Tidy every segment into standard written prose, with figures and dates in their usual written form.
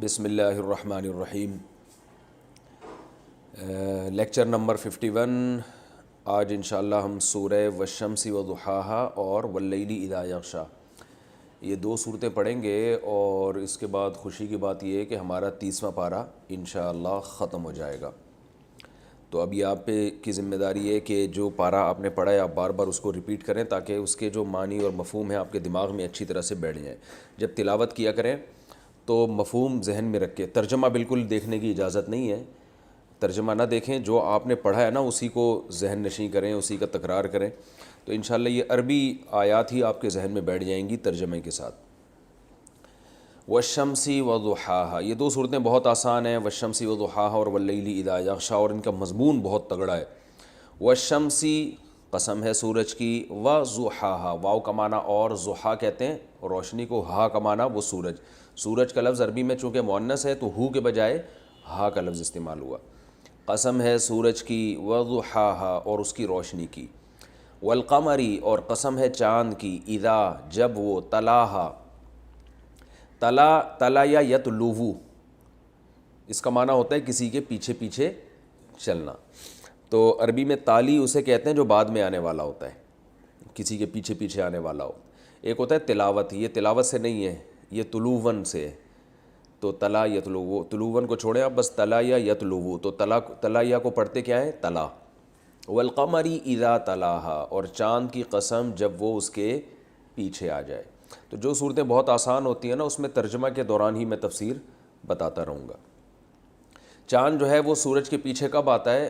بسم اللہ الرحمن الرحیم۔ Lecture number 51۔ آج انشاءاللہ ہم سورہ والشمس وضحاہا اور واللیل اذا یغشا یہ دو صورتیں پڑھیں گے، اور اس کے بعد خوشی کی بات یہ ہے کہ ہمارا 30واں پارہ انشاءاللہ ختم ہو جائے گا۔ تو ابھی آپ پہ کی ذمہ داری ہے کہ جو پارہ آپ نے پڑھا ہے آپ بار بار اس کو ریپیٹ کریں، تاکہ اس کے جو معنی اور مفہوم ہیں آپ کے دماغ میں اچھی طرح سے بیٹھ جائیں۔ جب تلاوت کیا کریں تو مفہوم ذہن میں رکھ کے، ترجمہ بالکل دیکھنے کی اجازت نہیں ہے، ترجمہ نہ دیکھیں، جو آپ نے پڑھا ہے نا اسی کو ذہن نشین کریں، اسی کا تکرار کریں، تو انشاءاللہ یہ عربی آیات ہی آپ کے ذہن میں بیٹھ جائیں گی ترجمے کے ساتھ۔ والشمس وضحاہا، یہ دو صورتیں بہت آسان ہیں، والشمس وضحاہا اور واللیل اذا یغشا، اور ان کا مضمون بہت تگڑا ہے۔ والشمس قسم ہے سورج کی، وضحاہا واو کا معنی اور ضحا کہتے ہیں روشنی کو، ہا کا معنی وہ سورج۔ سورج کا لفظ عربی میں چونکہ مؤنث ہے تو ہو کے بجائے ہا کا لفظ استعمال ہوا۔ قسم ہے سورج کی، وضحاہا اور اس کی روشنی کی، والقمری اور قسم ہے چاند کی، اذا جب وہ، تلاہا تلا یا یتلوو، اس کا معنی ہوتا ہے کسی کے پیچھے پیچھے چلنا۔ تو عربی میں تالی اسے کہتے ہیں جو بعد میں آنے والا ہوتا ہے، کسی کے پیچھے پیچھے آنے والا ہو۔ ایک ہوتا ہے تلاوت، یہ تلاوت سے نہیں ہے، یہ طلوعاً سے ہے۔ تو تلا یتلوو، طلوعاً کو چھوڑیں آپ، بس تلا یا یتلوو، تو تلا یا کو پڑھتے کیا ہے؟ تلا۔ والقمری اذا تلاہا، اور چاند کی قسم جب وہ اس کے پیچھے آ جائے۔ تو جو صورتیں بہت آسان ہوتی ہیں نا اس میں ترجمہ کے دوران ہی میں تفسیر بتاتا رہوں گا۔ چاند جو ہے وہ سورج کے پیچھے کب آتا ہے؟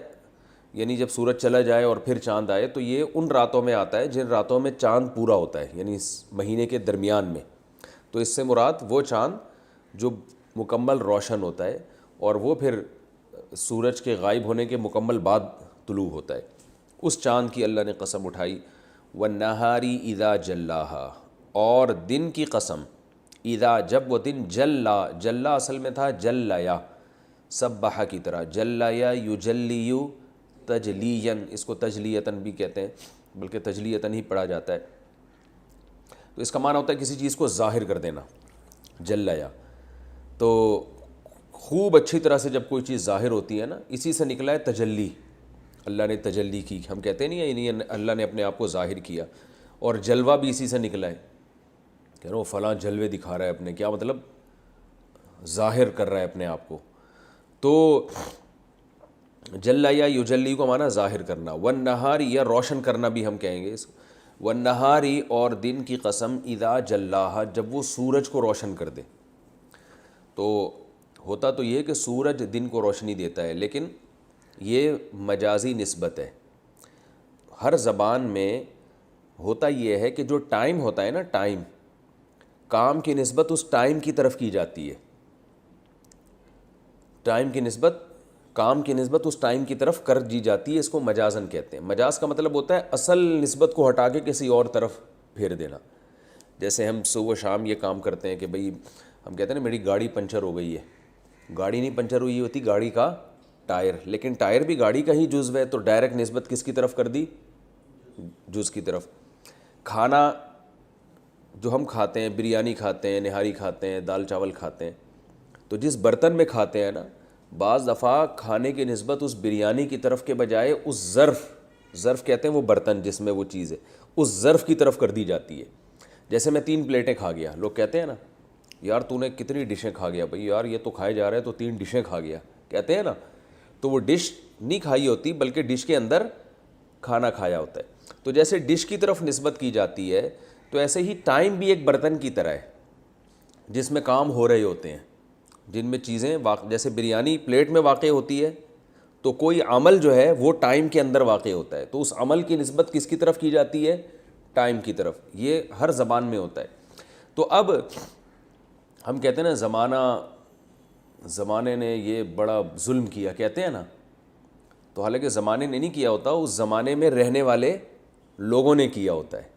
یعنی جب سورج چلا جائے اور پھر چاند آئے، تو یہ ان راتوں میں آتا ہے جن راتوں میں چاند پورا ہوتا ہے، یعنی اس مہینے کے درمیان میں۔ تو اس سے مراد وہ چاند جو مکمل روشن ہوتا ہے، اور وہ پھر سورج کے غائب ہونے کے مکمل بعد طلوع ہوتا ہے، اس چاند کی اللہ نے قسم اٹھائی۔ والنہاری اذا جلاہا، اور دن کی قسم، اذا جب وہ دن، جلا، جلا اصل میں تھا جلیا، سبحہ کی طرح، جلیا یجلیو تجلیاً، اس کو تجلیتاً بھی کہتے ہیں، بلکہ تجلیتاً ہی پڑھا جاتا ہے۔ تو اس کا معنی ہوتا ہے کسی چیز کو ظاہر کر دینا، جلیا۔ تو خوب اچھی طرح سے جب کوئی چیز ظاہر ہوتی ہے نا، اسی سے نکلا ہے تجلی، اللہ نے تجلی کی، ہم کہتے نہیں ہیں یعنی اللہ نے اپنے آپ کو ظاہر کیا، اور جلوہ بھی اسی سے نکلا ہے، کہہ رہا ہوں فلاں جلوے دکھا رہا ہے اپنے، کیا مطلب؟ ظاہر کر رہا ہے اپنے آپ کو۔ تو جلا یا یجلی کو معنی ظاہر کرنا، والنہاری یا روشن کرنا بھی ہم کہیں گے اس کو۔ والنہاری اور دن کی قسم، اذا جلاہا جب وہ سورج کو روشن کر دے۔ تو ہوتا تو یہ کہ سورج دن کو روشنی دیتا ہے، لیکن یہ مجازی نسبت ہے۔ ہر زبان میں ہوتا یہ ہے کہ جو ٹائم ہوتا ہے نا، ٹائم، کام کی نسبت اس ٹائم کی طرف کی جاتی ہے، ٹائم کی نسبت، کام کی نسبت اس ٹائم کی طرف کر دی جاتی ہے، اس کو مجازن کہتے ہیں۔ مجاز کا مطلب ہوتا ہے اصل نسبت کو ہٹا کے کسی اور طرف پھیر دینا۔ جیسے ہم صبح شام یہ کام کرتے ہیں کہ بھئی ہم کہتے ہیں نا میری گاڑی پنچر ہو گئی ہے، گاڑی نہیں پنچر ہوئی ہوتی، گاڑی کا ٹائر، لیکن ٹائر بھی گاڑی کا ہی جزو ہے، تو ڈائریکٹ نسبت کس کی طرف کر دی؟ جز کی طرف۔ کھانا جو ہم کھاتے ہیں، بریانی کھاتے ہیں، نہاری کھاتے ہیں، دال چاول کھاتے ہیں، تو جس برتن میں کھاتے ہیں نا، بعض دفعہ کھانے کی نسبت اس بریانی کی طرف کے بجائے اس ظرف کہتے ہیں وہ برتن جس میں وہ چیز ہے، اس ظرف کی طرف کر دی جاتی ہے۔ جیسے میں 3 پلیٹیں کھا گیا، لوگ کہتے ہیں نا یار تو نے کتنی ڈشیں کھا گیا، بھئی یار یہ تو کھائے جا رہے ہیں تو 3 ڈشیں کھا گیا، کہتے ہیں نا، تو وہ ڈش نہیں کھائی ہوتی بلکہ ڈش کے اندر کھانا کھایا ہوتا ہے۔ تو جیسے ڈش کی طرف نسبت کی جاتی ہے، تو ایسے ہی ٹائم بھی ایک برتن کی طرح ہے جس میں کام ہو رہے ہوتے ہیں، جن میں چیزیں جیسے بریانی پلیٹ میں واقع ہوتی ہے، تو کوئی عمل جو ہے وہ ٹائم کے اندر واقع ہوتا ہے، تو اس عمل کی نسبت کس کی طرف کی جاتی ہے؟ ٹائم کی طرف۔ یہ ہر زبان میں ہوتا ہے۔ تو اب ہم کہتے ہیں نا زمانے نے یہ بڑا ظلم کیا، کہتے ہیں نا، تو حالانکہ زمانے نے نہیں کیا ہوتا، اس زمانے میں رہنے والے لوگوں نے کیا ہوتا ہے۔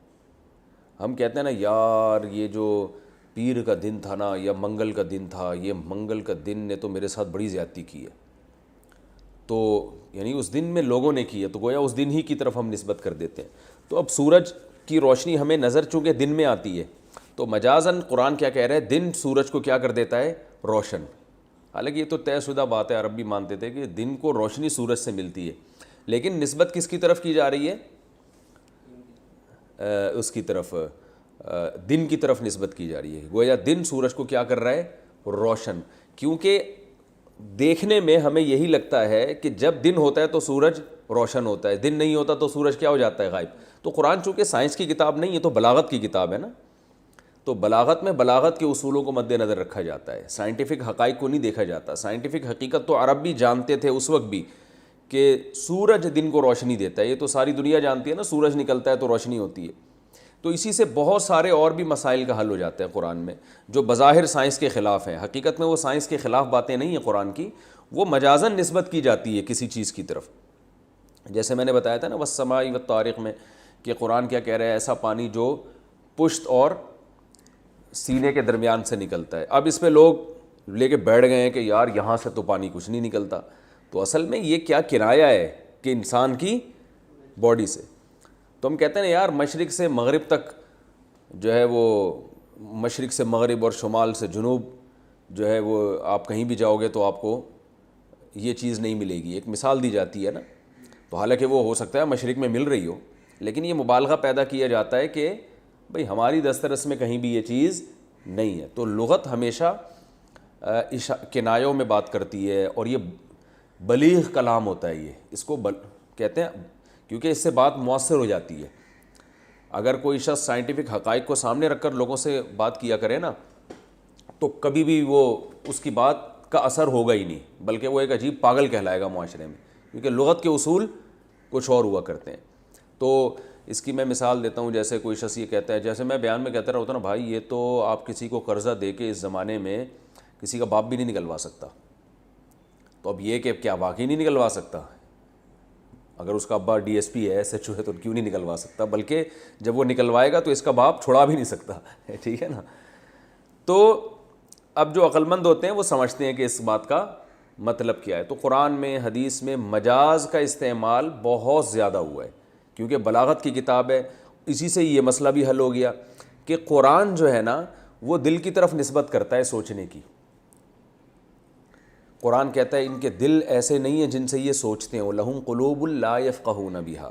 ہم کہتے ہیں نا یار یہ جو پیر کا دن تھا نا، یا منگل کا دن تھا، یہ منگل کا دن نے تو میرے ساتھ بڑی زیادتی کی ہے، تو یعنی اس دن میں لوگوں نے کی ہے، تو گویا اس دن ہی کی طرف ہم نسبت کر دیتے ہیں۔ تو اب سورج کی روشنی ہمیں نظر چونکہ دن میں آتی ہے، تو مجازاً قرآن کیا کہہ رہا ہے؟ دن سورج کو کیا کر دیتا ہے؟ روشن۔ حالانکہ یہ تو طے شدہ بات ہے، عرب بھی مانتے تھے کہ دن کو روشنی سورج سے ملتی ہے، لیکن نسبت کس کی طرف کی جا رہی ہے؟ اس کی طرف، دن کی طرف نسبت کی جا رہی ہے. گویا دن سورج کو کیا کر رہا ہے؟ روشن. کیونکہ دیکھنے میں ہمیں یہی لگتا ہے کہ جب دن ہوتا ہے تو سورج روشن ہوتا ہے، دن نہیں ہوتا تو سورج کیا ہو جاتا ہے؟ غائب. تو قرآن چونکہ سائنس کی کتاب نہیں ہے تو بلاغت کی کتاب ہے نا، تو بلاغت میں بلاغت کے اصولوں کو مد نظر رکھا جاتا ہے، سائنٹیفک حقائق کو نہیں دیکھا جاتا. سائنٹیفک حقیقت تو عرب بھی جانتے تھے اس وقت بھی کہ سورج دن کو روشنی دیتا ہے، یہ تو ساری دنیا جانتی ہے نا، سورج نکلتا ہے تو روشنی ہوتی ہے. تو اسی سے بہت سارے اور بھی مسائل کا حل ہو جاتا ہے قرآن میں، جو بظاہر سائنس کے خلاف ہیں، حقیقت میں وہ سائنس کے خلاف باتیں نہیں ہیں قرآن کی، وہ مجازاً نسبت کی جاتی ہے کسی چیز کی طرف. جیسے میں نے بتایا تھا نا والسماء والطارق میں کہ قرآن کیا کہہ رہا ہے؟ ایسا پانی جو پشت اور سینے کے درمیان سے نکلتا ہے. اب اس پہ لوگ لے کے بیٹھ گئے ہیں کہ یار یہاں سے تو پانی کچھ نہیں نکلتا. تو اصل میں یہ کیا کنایہ ہے کہ انسان کی باڈی سے. تو ہم کہتے ہیں یار مشرق سے مغرب تک جو ہے وہ، مشرق سے مغرب اور شمال سے جنوب جو ہے وہ آپ کہیں بھی جاؤ گے تو آپ کو یہ چیز نہیں ملے گی. ایک مثال دی جاتی ہے نا، تو حالانکہ وہ ہو سکتا ہے مشرق میں مل رہی ہو، لیکن یہ مبالغہ پیدا کیا جاتا ہے کہ بھئی ہماری دسترس میں کہیں بھی یہ چیز نہیں ہے. تو لغت ہمیشہ کنایوں میں بات کرتی ہے، اور یہ بلیغ کلام ہوتا ہے. یہ اس کو کہتے ہیں کیونکہ اس سے بات مؤثر ہو جاتی ہے. اگر کوئی شخص سائنٹیفک حقائق کو سامنے رکھ کر لوگوں سے بات کیا کرے نا، تو کبھی بھی وہ اس کی بات کا اثر ہوگا ہی نہیں، بلکہ وہ ایک عجیب پاگل کہلائے گا معاشرے میں، کیونکہ لغت کے اصول کچھ اور ہوا کرتے ہیں. تو اس کی میں مثال دیتا ہوں. جیسے کوئی شخص یہ کہتا ہے، جیسے میں بیان میں کہتا رہا ہوتا نا، بھائی یہ تو آپ کسی کو قرضہ دے کے اس زمانے میں کسی کا باپ بھی نہیں نکلوا سکتا. تو اب یہ کہ کیا واقعی نہیں نکلوا سکتا؟ اگر اس کا ابا ڈی ایس پی ہے، ایس ایچ او ہے، تو کیوں نہیں نکلوا سکتا؟ بلکہ جب وہ نکلوائے گا تو اس کا باپ چھڑا بھی نہیں سکتا. ٹھیک ہے نا. تو اب جو عقلمند ہوتے ہیں وہ سمجھتے ہیں کہ اس بات کا مطلب کیا ہے. تو قرآن میں، حدیث میں مجاز کا استعمال بہت زیادہ ہوا ہے، کیونکہ بلاغت کی کتاب ہے. اسی سے یہ مسئلہ بھی حل ہو گیا کہ قرآن جو ہے نا وہ دل کی طرف نسبت کرتا ہے سوچنے کی. قرآن کہتا ہے ان کے دل ایسے نہیں ہیں جن سے یہ سوچتے ہیں. لَهُمْ قُلُوبٌ لَا يَفْقَهُونَ بِهَا،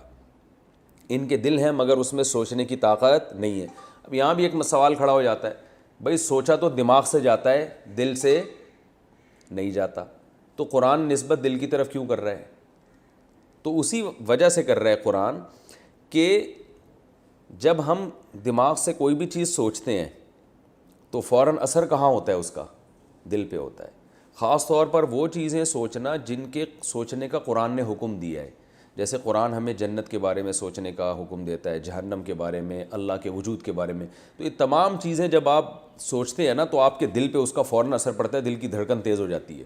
ان کے دل ہیں مگر اس میں سوچنے کی طاقت نہیں ہے. اب یہاں بھی ایک سوال کھڑا ہو جاتا ہے، بھئی سوچا تو دماغ سے جاتا ہے، دل سے نہیں جاتا، تو قرآن نسبت دل کی طرف کیوں کر رہا ہے؟ تو اسی وجہ سے کر رہا ہے قرآن کہ جب ہم دماغ سے کوئی بھی چیز سوچتے ہیں تو فوراً اثر کہاں ہوتا ہے؟ اس کا دل پہ ہوتا ہے. خاص طور پر وہ چیزیں سوچنا جن کے سوچنے کا قرآن نے حکم دیا ہے. جیسے قرآن ہمیں جنت کے بارے میں سوچنے کا حکم دیتا ہے، جہنم کے بارے میں، اللہ کے وجود کے بارے میں. تو یہ تمام چیزیں جب آپ سوچتے ہیں نا تو آپ کے دل پہ اس کا فوراً اثر پڑتا ہے، دل کی دھڑکن تیز ہو جاتی ہے.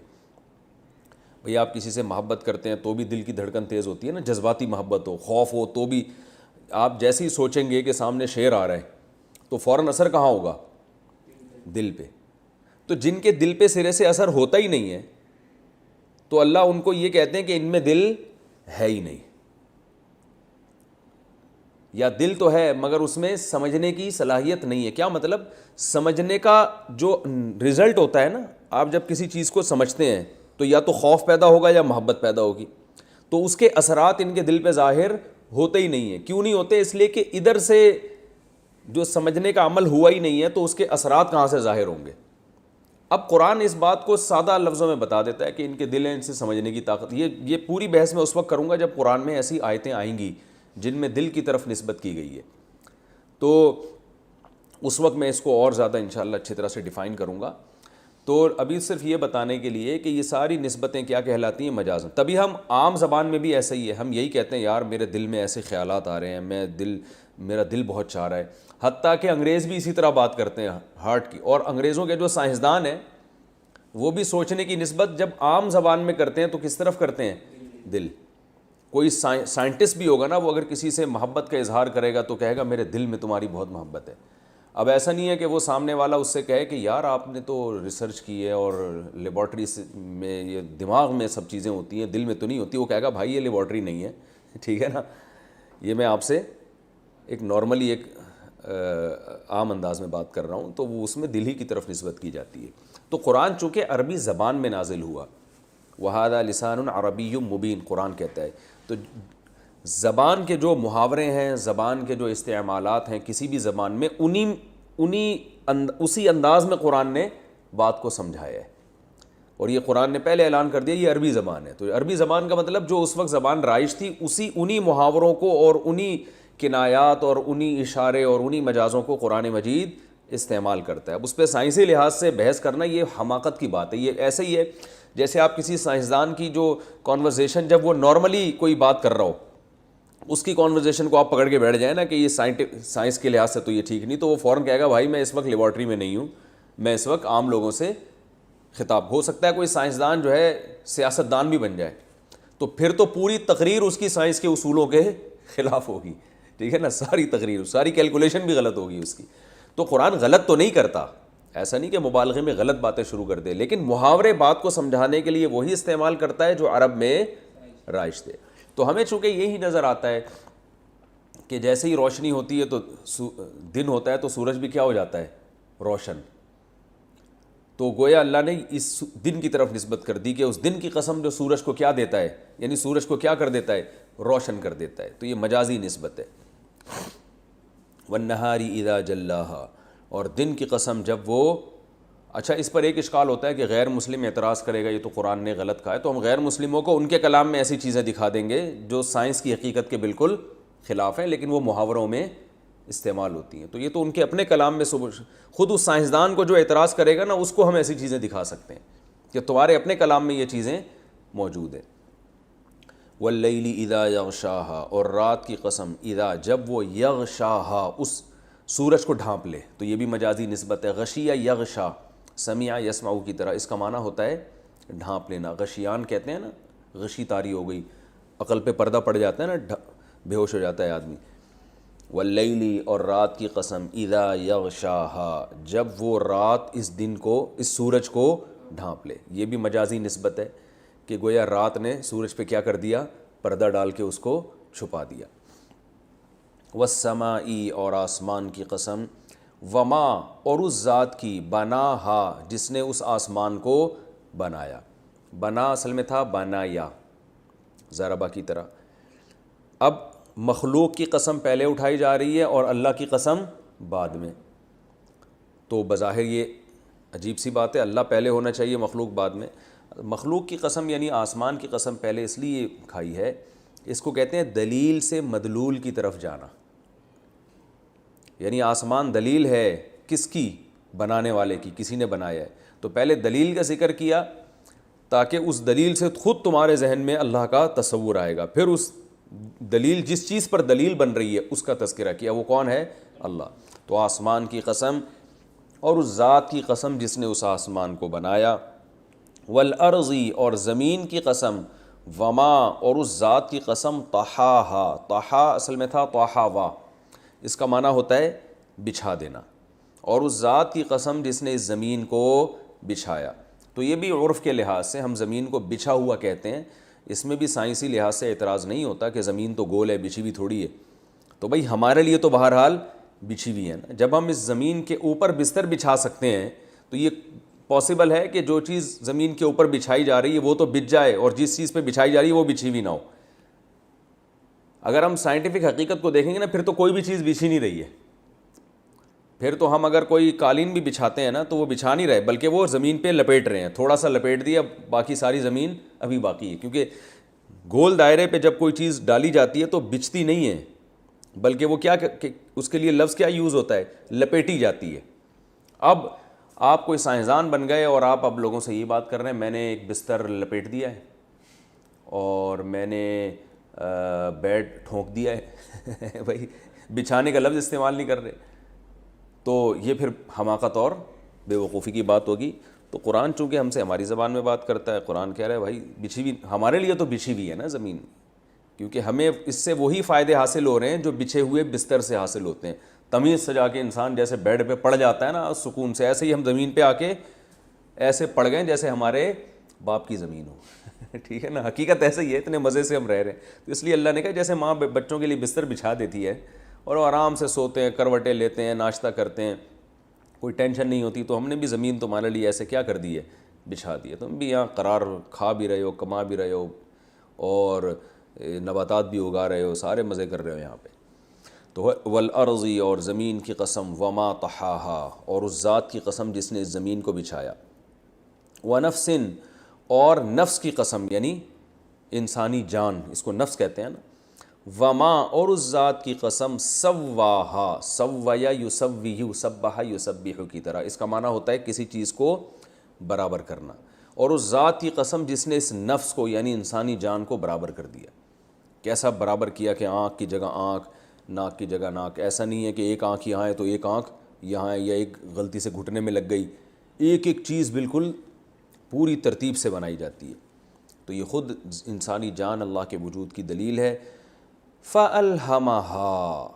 بھئی آپ کسی سے محبت کرتے ہیں تو بھی دل کی دھڑکن تیز ہوتی ہے نا، جذباتی محبت ہو، خوف ہو تو بھی آپ جیسے ہی سوچیں گے کہ سامنے شیر آ رہا ہے تو فوراً اثر کہاں ہوگا؟ دل پہ. تو جن کے دل پہ سرے سے اثر ہوتا ہی نہیں ہے تو اللہ ان کو یہ کہتے ہیں کہ ان میں دل ہے ہی نہیں، یا دل تو ہے مگر اس میں سمجھنے کی صلاحیت نہیں ہے. کیا مطلب؟ سمجھنے کا جو رزلٹ ہوتا ہے نا، آپ جب کسی چیز کو سمجھتے ہیں تو یا تو خوف پیدا ہوگا یا محبت پیدا ہوگی، تو اس کے اثرات ان کے دل پہ ظاہر ہوتے ہی نہیں ہیں. کیوں نہیں ہوتے؟ اس لیے کہ ادھر سے جو سمجھنے کا عمل ہوا ہی نہیں ہے تو اس کے اثرات کہاں سے ظاہر ہوں گے؟ اب قرآن اس بات کو سادہ لفظوں میں بتا دیتا ہے کہ ان کے دل ہیں، ان سے سمجھنے کی طاقت. یہ پوری بحث میں اس وقت کروں گا جب قرآن میں ایسی آیتیں آئیں گی جن میں دل کی طرف نسبت کی گئی ہے، تو اس وقت میں اس کو اور زیادہ انشاءاللہ اچھی طرح سے ڈیفائن کروں گا. تو ابھی صرف یہ بتانے کے لیے کہ یہ ساری نسبتیں کیا کہلاتی ہیں؟ مجاز. تبھی ہم عام زبان میں بھی ایسا ہی ہے، ہم یہی کہتے ہیں یار میرے دل میں ایسے خیالات آ رہے ہیں، میرا دل بہت چاہ رہا ہے. حتیٰ کہ انگریز بھی اسی طرح بات کرتے ہیں ہارٹ کی. اور انگریزوں کے جو سائنسدان ہیں وہ بھی سوچنے کی نسبت جب عام زبان میں کرتے ہیں تو کس طرف کرتے ہیں؟ دل. کوئی سائنٹسٹ بھی ہوگا نا، وہ اگر کسی سے محبت کا اظہار کرے گا تو کہے گا میرے دل میں تمہاری بہت محبت ہے. اب ایسا نہیں ہے کہ وہ سامنے والا اس سے کہے کہ یار آپ نے تو ریسرچ کی ہے اور لیبارٹری میں یہ دماغ میں سب چیزیں ہوتی ہیں، دل میں تو نہیں ہوتی. وہ کہے گا بھائی یہ لیبارٹری نہیں ہے. ٹھیک ہے نا. یہ میں آپ سے ایک نارملی ایک عام انداز میں بات کر رہا ہوں، تو وہ اس میں دل ہی کی طرف نسبت کی جاتی ہے. تو قرآن چونکہ عربی زبان میں نازل ہوا، وَهَذَا لِسَانٌ عَرَبِيٌّ مُبِينٌ قرآن کہتا ہے، تو زبان کے جو محاورے ہیں، زبان کے جو استعمالات ہیں کسی بھی زبان میں، اسی انداز میں قرآن نے بات کو سمجھایا ہے. اور یہ قرآن نے پہلے اعلان کر دیا یہ عربی زبان ہے. تو عربی زبان کا مطلب جو اس وقت زبان رائج تھی انہی محاوروں کو اور انہی کنایات اور انہی اشارے اور انہی مجازوں کو قرآن مجید استعمال کرتا ہے. اب اس پہ سائنسی لحاظ سے بحث کرنا یہ حماقت کی بات ہے. یہ ایسے ہی ہے جیسے آپ کسی سائنسدان کی جو کانورزیشن، جب وہ نارملی کوئی بات کر رہا ہو، اس کی کانورزیشن کو آپ پکڑ کے بیٹھ جائیں نا کہ یہ سائنس کے لحاظ سے تو یہ ٹھیک نہیں، تو وہ فوراً کہے گا بھائی میں اس وقت لیبارٹری میں نہیں ہوں، میں اس وقت عام لوگوں سے خطاب. ہو سکتا ہے کوئی سائنسدان جو ہے سیاستدان بھی بن جائے، تو پھر تو پوری تقریر اس کی سائنس کے اصولوں کے خلاف ہوگی. ٹھیک ہے نا، ساری تقریر، ساری کیلکولیشن بھی غلط ہوگی اس کی. تو قرآن غلط تو نہیں کرتا، ایسا نہیں کہ مبالغے میں غلط باتیں شروع کر دے، لیکن محاورے بات کو سمجھانے کے لیے وہی استعمال کرتا ہے جو عرب میں رائج تھے. تو ہمیں چونکہ یہی نظر آتا ہے کہ جیسے ہی روشنی ہوتی ہے تو دن ہوتا ہے تو سورج بھی کیا ہو جاتا ہے؟ روشن. تو گویا اللہ نے اس دن کی طرف نسبت کر دی کہ اس دن کی قسم جو سورج کو کیا دیتا ہے، یعنی سورج کو کیا کر دیتا ہے؟ روشن کر دیتا ہے. تو یہ مجازی نسبت ہے. وَالنَّهَارِ إِذَا جَلَّاهَا، اور دن کی قسم جب وہ، اچھا اس پر ایک اشکال ہوتا ہے کہ غیر مسلم اعتراض کرے گا یہ تو قرآن نے غلط کہا ہے، تو ہم غیر مسلموں کو ان کے کلام میں ایسی چیزیں دکھا دیں گے جو سائنس کی حقیقت کے بالکل خلاف ہیں لیکن وہ محاوروں میں استعمال ہوتی ہیں. تو یہ تو ان کے اپنے کلام میں خود اس سائنسدان کو جو اعتراض کرے گا نا اس کو ہم ایسی چیزیں دکھا سکتے ہیں کہ تمہارے اپنے کلام میں یہ چیزیں موجود ہیں. وَاللَّيْلِ إِذَا يَغْشَاهَا، اور رات کی قسم، اذا جب وہ، یغشاہا اس سورج کو ڈھانپ لے. تو یہ بھی مجازی نسبت ہے. غشیہ یغشا، سمیع یسمع کی طرح، اس کا معنی ہوتا ہے ڈھانپ لینا. غشیان کہتے ہیں نا، غشی طاری ہو گئی، عقل پہ پردہ پڑ جاتا ہے نا، بے ہوش ہو جاتا ہے آدمی. واللیلی، اور رات کی قسم، اذا یغشاہا جب وہ رات اس دن کو، اس سورج کو ڈھانپ لے. یہ بھی مجازی نسبت ہے کہ گویا رات نے سورج پہ کیا کر دیا؟ پردہ ڈال کے اس کو چھپا دیا. والسماء، اور آسمان کی قسم، وما، اور اس ذات کی، بناہا جس نے اس آسمان کو بنایا. بنا اصل میں تھا بنایا، ضربہ کی طرح. اب مخلوق کی قسم پہلے اٹھائی جا رہی ہے اور اللہ کی قسم بعد میں. تو بظاہر یہ عجیب سی بات ہے، اللہ پہلے ہونا چاہیے مخلوق بعد میں. مخلوق کی قسم یعنی آسمان کی قسم پہلے اس لیے کھائی ہے، اس کو کہتے ہیں دلیل سے مدلول کی طرف جانا. یعنی آسمان دلیل ہے کس کی؟ بنانے والے کی، کسی نے بنایا ہے. تو پہلے دلیل کا ذکر کیا تاکہ اس دلیل سے خود تمہارے ذہن میں اللہ کا تصور آئے گا. پھر اس دلیل، جس چیز پر دلیل بن رہی ہے اس کا تذکرہ کیا، وہ کون ہے؟ اللہ. تو آسمان کی قسم اور اس ذات کی قسم جس نے اس آسمان کو بنایا. والارض، اور زمین کی قسم، وما، اور اس ذات کی قسم، طحاہا. طحا اصل میں تھا طحاوا، اس کا معنی ہوتا ہے بچھا دینا. اور اس ذات کی قسم جس نے اس زمین کو بچھایا. تو یہ بھی عرف کے لحاظ سے ہم زمین کو بچھا ہوا کہتے ہیں. اس میں بھی سائنسی لحاظ سے اعتراض نہیں ہوتا کہ زمین تو گول ہے، بچھی ہوئی تھوڑی ہے. تو بھائی ہمارے لیے تو بہرحال بچھی ہوئی ہے نا. جب ہم اس زمین کے اوپر بستر بچھا سکتے ہیں تو یہ پاسبل ہے کہ جو چیز زمین کے اوپر بچھائی جا رہی ہے وہ تو بچھ جائے اور جس چیز پہ بچھائی جا رہی ہے وہ بچھی ہوئی نہ ہو. اگر ہم سائنٹیفک حقیقت کو دیکھیں گے نا پھر تو کوئی بھی چیز بچھی نہیں رہی ہے. پھر تو ہم اگر کوئی قالین بھی بچھاتے ہیں نا تو وہ بچھا نہیں رہے بلکہ وہ زمین پہ لپیٹ رہے ہیں. تھوڑا سا لپیٹ دیا، باقی ساری زمین ابھی باقی ہے. کیونکہ گول دائرے پہ جب کوئی چیز ڈالی جاتی ہے تو بچھتی نہیں ہے بلکہ وہ کیا، اس کے لیے لفظ کیا یوز ہوتا ہے؟ لپیٹی جاتی ہے. اب آپ کوئی سائنسدان بن گئے اور آپ اب لوگوں سے یہ بات کر رہے ہیں میں نے ایک بستر لپیٹ دیا ہے اور میں نے بیڈ ٹھونک دیا ہے. بھائی بچھانے کا لفظ استعمال نہیں کر رہے تو یہ پھر حماقت اور بے وقوفی کی بات ہوگی. تو قرآن چونکہ ہم سے ہماری زبان میں بات کرتا ہے، قرآن کہہ رہا ہے بھائی بچھی ہوئی، ہمارے لیے تو بچھی ہوئی ہے نا زمین، کیونکہ ہمیں اس سے وہی فائدے حاصل ہو رہے ہیں جو بچھے ہوئے بستر سے حاصل ہوتے ہیں. تمیز سے جا کے انسان جیسے بیڈ پہ پڑ جاتا ہے نا سکون سے، ایسے ہی ہم زمین پہ آ کے ایسے پڑ گئے جیسے ہمارے باپ کی زمین ہو. ٹھیک ہے نا، حقیقت ایسے ہی ہے، اتنے مزے سے ہم رہ رہے ہیں. تو اس لیے اللہ نے کہا جیسے ماں بچوں کے لیے بستر بچھا دیتی ہے اور وہ آرام سے سوتے ہیں، کروٹیں لیتے ہیں، ناشتہ کرتے ہیں، کوئی ٹینشن نہیں ہوتی تو ہم نے بھی زمین تمہارے لیے ایسے کیا کر دی ہے، بچھا دی ہے، تم بھی یہاں قرار کھا بھی رہے ہو، کما بھی رہے ہو، اور نباتات بھی اگا رہے ہو، سارے مزے کر رہے ہو یہاں پہ۔ تو والارض، اور زمین کی قسم، وما طحاہا، اور اس ذات کی قسم جس نے اس زمین کو بچھایا، ونفس، اور نفس کی قسم یعنی انسانی جان، اس کو نفس کہتے ہیں نا، وما، اور اس ذات کی قسم، سواہا، سویا یسویہ، سبح یسبح کی طرح، اس کا معنی ہوتا ہے کسی چیز کو برابر کرنا، اور اس ذات کی قسم جس نے اس نفس کو یعنی انسانی جان کو برابر کر دیا۔ کیسا برابر کیا کہ آنکھ کی جگہ آنکھ، ناک کی جگہ ناک، ایسا نہیں ہے کہ ایک آنکھ یہاں ہے تو ایک آنکھ یہاں ہے، یا ایک غلطی سے گھٹنے میں لگ گئی، ایک ایک چیز بالکل پوری ترتیب سے بنائی جاتی ہے۔ تو یہ خود انسانی جان اللہ کے وجود کی دلیل ہے۔ فَأَلْهَمَهَا،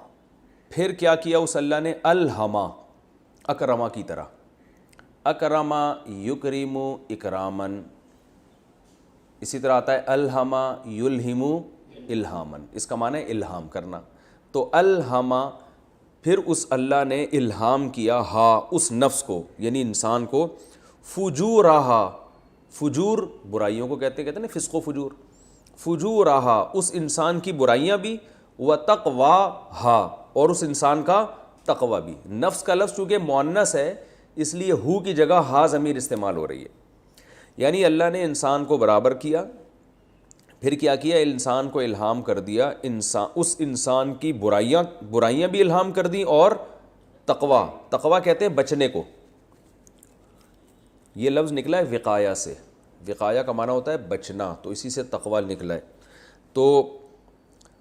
پھر کیا کیا اس اللہ نے، الہما، اکرما کی طرح، اکرما یکرم اکرامن، اسی طرح آتا ہے الہما یلہم الہامن، اس کا معنی ہے الہام کرنا۔ تو الہما، پھر اس اللہ نے الہام کیا، ہا، اس نفس کو یعنی انسان کو، فجورہا، فجور برائیوں کو کہتے ہیں نا، فسق و فجور، فجورہا، اس انسان کی برائیاں بھی، وتقواہا، اور اس انسان کا تقوی بھی۔ نفس کا لفظ چونکہ مؤنث ہے اس لیے ہو کی جگہ ہا ضمیر استعمال ہو رہی ہے، یعنی اللہ نے انسان کو برابر کیا، پھر کیا کیا، انسان کو الہام کر دیا، اس انسان کی برائیاں بھی الہام کر دیں، اور تقوی کہتے ہیں بچنے کو، یہ لفظ نکلا ہے وقایا سے، وقایا کا معنی ہوتا ہے بچنا، تو اسی سے تقوی نکلا ہے، تو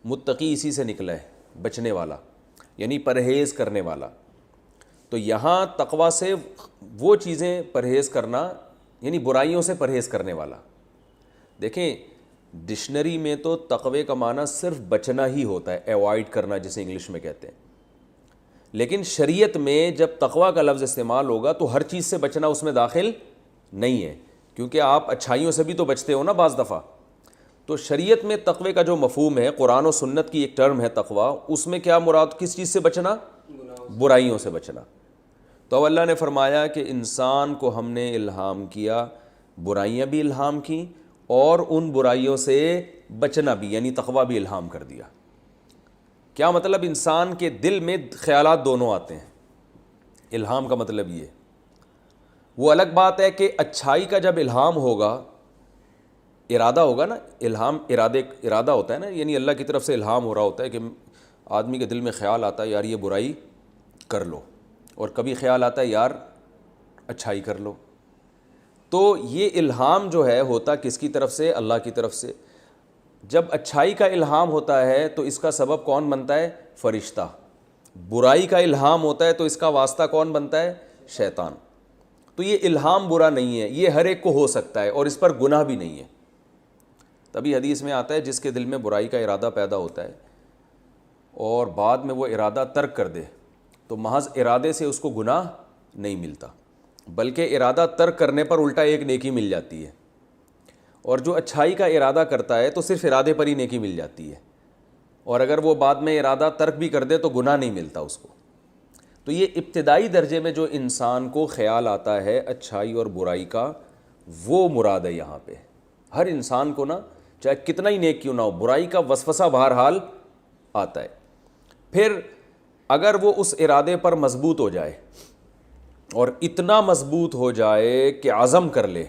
متقی اسی سے نکلا ہے، بچنے والا یعنی پرہیز کرنے والا۔ تو یہاں تقوی سے وہ چیزیں پرہیز کرنا یعنی برائیوں سے پرہیز کرنے والا۔ دیکھیں ڈکشنری میں تو تقوی کا معنی صرف بچنا ہی ہوتا ہے، ایوائڈ کرنا جسے انگلش میں کہتے ہیں، لیکن شریعت میں جب تقوی کا لفظ استعمال ہوگا تو ہر چیز سے بچنا اس میں داخل نہیں ہے، کیونکہ آپ اچھائیوں سے بھی تو بچتے ہو نا بعض دفعہ۔ تو شریعت میں تقوی کا جو مفہوم ہے، قرآن و سنت کی ایک ٹرم ہے تقوی، اس میں کیا مراد، کس چیز سے بچنا، برائیوں سے بچنا۔ تو اللہ نے فرمایا کہ انسان کو ہم نے الہام کیا، برائیاں بھی الہام کیں، اور ان برائیوں سے بچنا بھی یعنی تقوی بھی الہام کر دیا۔ کیا مطلب، انسان کے دل میں خیالات دونوں آتے ہیں، الہام کا مطلب یہ۔ وہ الگ بات ہے کہ اچھائی کا جب الہام ہوگا، ارادہ ہوگا نا، الہام ارادہ ہوتا ہے نا، یعنی اللہ کی طرف سے الہام ہو رہا ہوتا ہے کہ آدمی کے دل میں خیال آتا ہے یار یہ برائی کر لو، اور کبھی خیال آتا ہے یار اچھائی کر لو۔ تو یہ الہام جو ہے ہوتا کس کی طرف سے، اللہ کی طرف سے۔ جب اچھائی کا الہام ہوتا ہے تو اس کا سبب کون بنتا ہے، فرشتہ۔ برائی کا الہام ہوتا ہے تو اس کا واسطہ کون بنتا ہے، شیطان۔ تو یہ الہام برا نہیں ہے، یہ ہر ایک کو ہو سکتا ہے، اور اس پر گناہ بھی نہیں ہے۔ تبھی حدیث میں آتا ہے جس کے دل میں برائی کا ارادہ پیدا ہوتا ہے اور بعد میں وہ ارادہ ترک کر دے تو محض ارادے سے اس کو گناہ نہیں ملتا، بلکہ ارادہ ترک کرنے پر الٹا ایک نیکی مل جاتی ہے، اور جو اچھائی کا ارادہ کرتا ہے تو صرف ارادے پر ہی نیکی مل جاتی ہے، اور اگر وہ بعد میں ارادہ ترک بھی کر دے تو گناہ نہیں ملتا اس کو۔ تو یہ ابتدائی درجے میں جو انسان کو خیال آتا ہے اچھائی اور برائی کا، وہ مراد ہے یہاں پہ۔ ہر انسان کو نا، چاہے کتنا ہی نیک کیوں نہ ہو، برائی کا وسوسہ بہرحال آتا ہے۔ پھر اگر وہ اس ارادے پر مضبوط ہو جائے، اور اتنا مضبوط ہو جائے کہ عزم کر لے،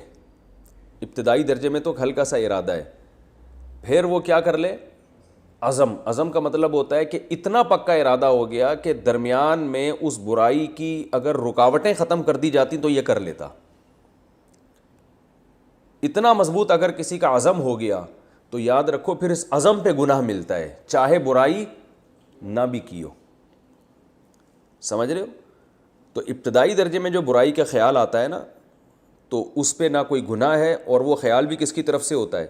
ابتدائی درجے میں تو ہلکا سا ارادہ ہے، پھر وہ کیا کر لے، عزم کا مطلب ہوتا ہے کہ اتنا پکا ارادہ ہو گیا کہ درمیان میں اس برائی کی اگر رکاوٹیں ختم کر دی جاتی تو یہ کر لیتا۔ اتنا مضبوط اگر کسی کا عزم ہو گیا تو یاد رکھو پھر اس عزم پہ گناہ ملتا ہے، چاہے برائی نہ بھی کی ہو۔ سمجھ رہے ہو؟ تو ابتدائی درجے میں جو برائی کا خیال آتا ہے نا، تو اس پہ نہ کوئی گناہ ہے، اور وہ خیال بھی کس کی طرف سے ہوتا ہے،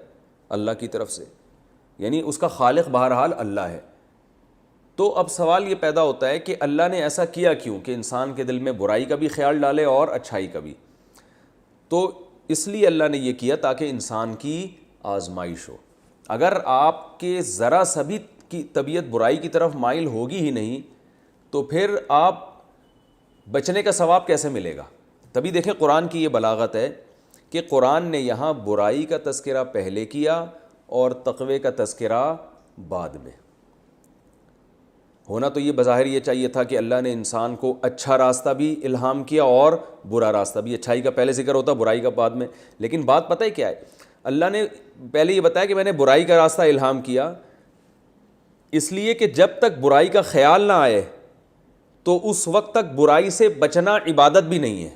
اللہ کی طرف سے، یعنی اس کا خالق بہرحال اللہ ہے۔ تو اب سوال یہ پیدا ہوتا ہے کہ اللہ نے ایسا کیا کیوں کہ انسان کے دل میں برائی کا بھی خیال ڈالے اور اچھائی کا بھی؟ تو اس لیے اللہ نے یہ کیا تاکہ انسان کی آزمائش ہو۔ اگر آپ کے ذرا سا بھی کی طبیعت برائی کی طرف مائل ہوگی ہی نہیں، تو پھر آپ بچنے کا ثواب کیسے ملے گا؟ تبھی دیکھیں قرآن کی یہ بلاغت ہے کہ قرآن نے یہاں برائی کا تذکرہ پہلے کیا اور تقوی کا تذکرہ بعد میں. ہونا تو یہ بظاہر یہ چاہیے تھا کہ اللہ نے انسان کو اچھا راستہ بھی الہام کیا اور برا راستہ بھی. اچھائی کا پہلے ذکر ہوتا، برائی کا بعد میں. لیکن بات پتہ ہے کیا ہے؟ اللہ نے پہلے یہ بتایا کہ میں نے برائی کا راستہ الہام کیا، اس لیے کہ جب تک برائی کا خیال نہ آئے تو اس وقت تک برائی سے بچنا عبادت بھی نہیں ہے.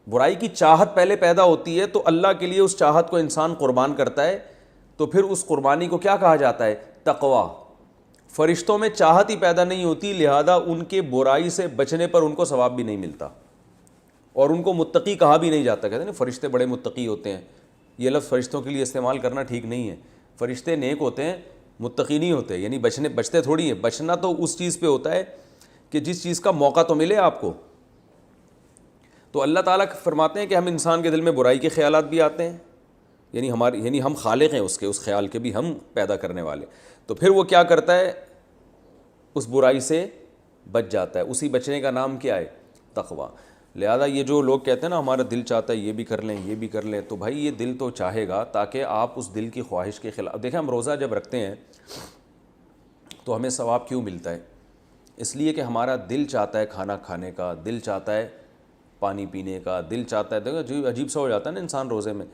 برائی کی چاہت پہلے پیدا ہوتی ہے تو اللہ کے لیے اس چاہت کو انسان قربان کرتا ہے، تو پھر اس قربانی کو کیا کہا جاتا ہے؟ تقویٰ. فرشتوں میں چاہت ہی پیدا نہیں ہوتی، لہذا ان کے برائی سے بچنے پر ان کو ثواب بھی نہیں ملتا، اور ان کو متقی کہا بھی نہیں جاتا. کہتے ہیں نا فرشتے بڑے متقی ہوتے ہیں، یہ لفظ فرشتوں کے لیے استعمال کرنا ٹھیک نہیں ہے. فرشتے نیک ہوتے ہیں، متقی نہیں ہوتے، یعنی بچتے تھوڑی ہیں. بچنا تو اس چیز پہ ہوتا ہے کہ جس چیز کا موقع تو ملے آپ کو. تو اللہ تعالیٰ فرماتے ہیں کہ ہم انسان کے دل میں برائی کے خیالات بھی آتے ہیں، یعنی ہم خالق ہیں اس خیال کے بھی ہم پیدا کرنے والے. تو پھر وہ کیا کرتا ہے؟ اس برائی سے بچ جاتا ہے. اسی بچنے کا نام کیا ہے؟ تقویٰ. لہذا یہ جو لوگ کہتے ہیں نا ہمارا دل چاہتا ہے یہ بھی کر لیں یہ بھی کر لیں، تو بھائی یہ دل تو چاہے گا تاکہ آپ اس دل کی خواہش کے خلاف. دیکھیں ہم روزہ جب رکھتے ہیں تو ہمیں ثواب کیوں ملتا ہے؟ اس لیے کہ ہمارا دل چاہتا ہے کھانا کھانے کا، دل چاہتا ہے پانی پینے کا، دل چاہتا ہے. دیکھو عجیب سا ہو جاتا ہے نا انسان روزے میں،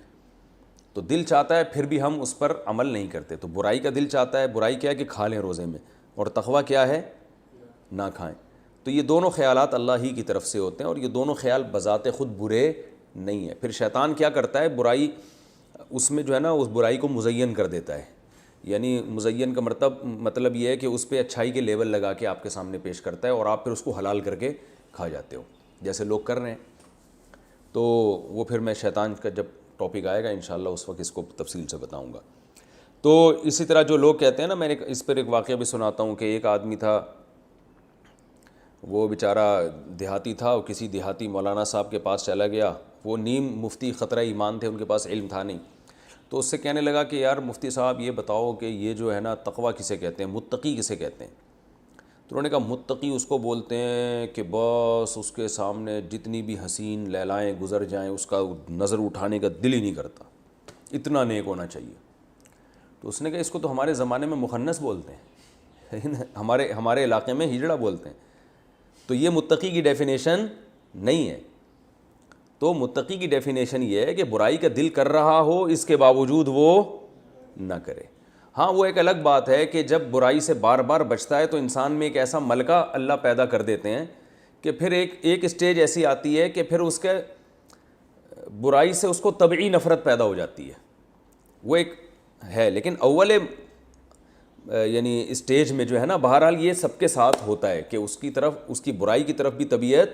تو دل چاہتا ہے پھر بھی ہم اس پر عمل نہیں کرتے. تو برائی کا دل چاہتا ہے، برائی کیا ہے کہ کھا لیں روزے میں، اور تقویٰ کیا ہے؟ نہ کھائیں. تو یہ دونوں خیالات اللہ ہی کی طرف سے ہوتے ہیں، اور یہ دونوں خیال بذات خود برے نہیں ہیں. پھر شیطان کیا کرتا ہے؟ برائی اس میں جو ہے نا اس برائی کو مزین کر دیتا ہے. یعنی مزین کا مطلب یہ ہے کہ اس پہ اچھائی کے لیول لگا کے آپ کے سامنے پیش کرتا ہے، اور آپ پھر اس کو حلال کر کے کھا جاتے ہو جیسے لوگ کر رہے ہیں. تو وہ پھر میں شیطان کا جب ٹاپک آئے گا انشاءاللہ اس وقت اس کو تفصیل سے بتاؤں گا. تو اسی طرح جو لوگ کہتے ہیں نا، میں نے اس پر ایک واقعہ بھی سناتا ہوں کہ ایک آدمی تھا، وہ بیچارہ دیہاتی تھا، اور کسی دیہاتی مولانا صاحب کے پاس چلا گیا. وہ نیم مفتی خطرہ ایمان تھے، ان کے پاس علم تھا نہیں. تو اس سے کہنے لگا کہ یار مفتی صاحب یہ بتاؤ کہ یہ جو ہے نا تقویٰ کسے کہتے ہیں، متقی کسے کہتے ہیں؟ تو انہوں نے کہا متقی اس کو بولتے ہیں کہ بس اس کے سامنے جتنی بھی حسین لیلائیں گزر جائیں اس کا نظر اٹھانے کا دل ہی نہیں کرتا، اتنا نیک ہونا چاہیے. تو اس نے کہا اس کو تو ہمارے زمانے میں مخنث بولتے ہیں، ہمارے علاقے میں ہجڑا بولتے ہیں. تو یہ متقی کی ڈیفینیشن نہیں ہے. تو متقی کی ڈیفینیشن یہ ہے کہ برائی کا دل کر رہا ہو اس کے باوجود وہ نہ کرے. ہاں وہ ایک الگ بات ہے کہ جب برائی سے بار بار بچتا ہے تو انسان میں ایک ایسا ملکہ اللہ پیدا کر دیتے ہیں کہ پھر ایک اسٹیج ایسی آتی ہے کہ پھر اس کے برائی سے اس کو طبعی نفرت پیدا ہو جاتی ہے. وہ ایک ہے، لیکن اول یعنی اسٹیج میں جو ہے نا بہرحال یہ سب کے ساتھ ہوتا ہے کہ اس کی برائی کی طرف بھی طبیعت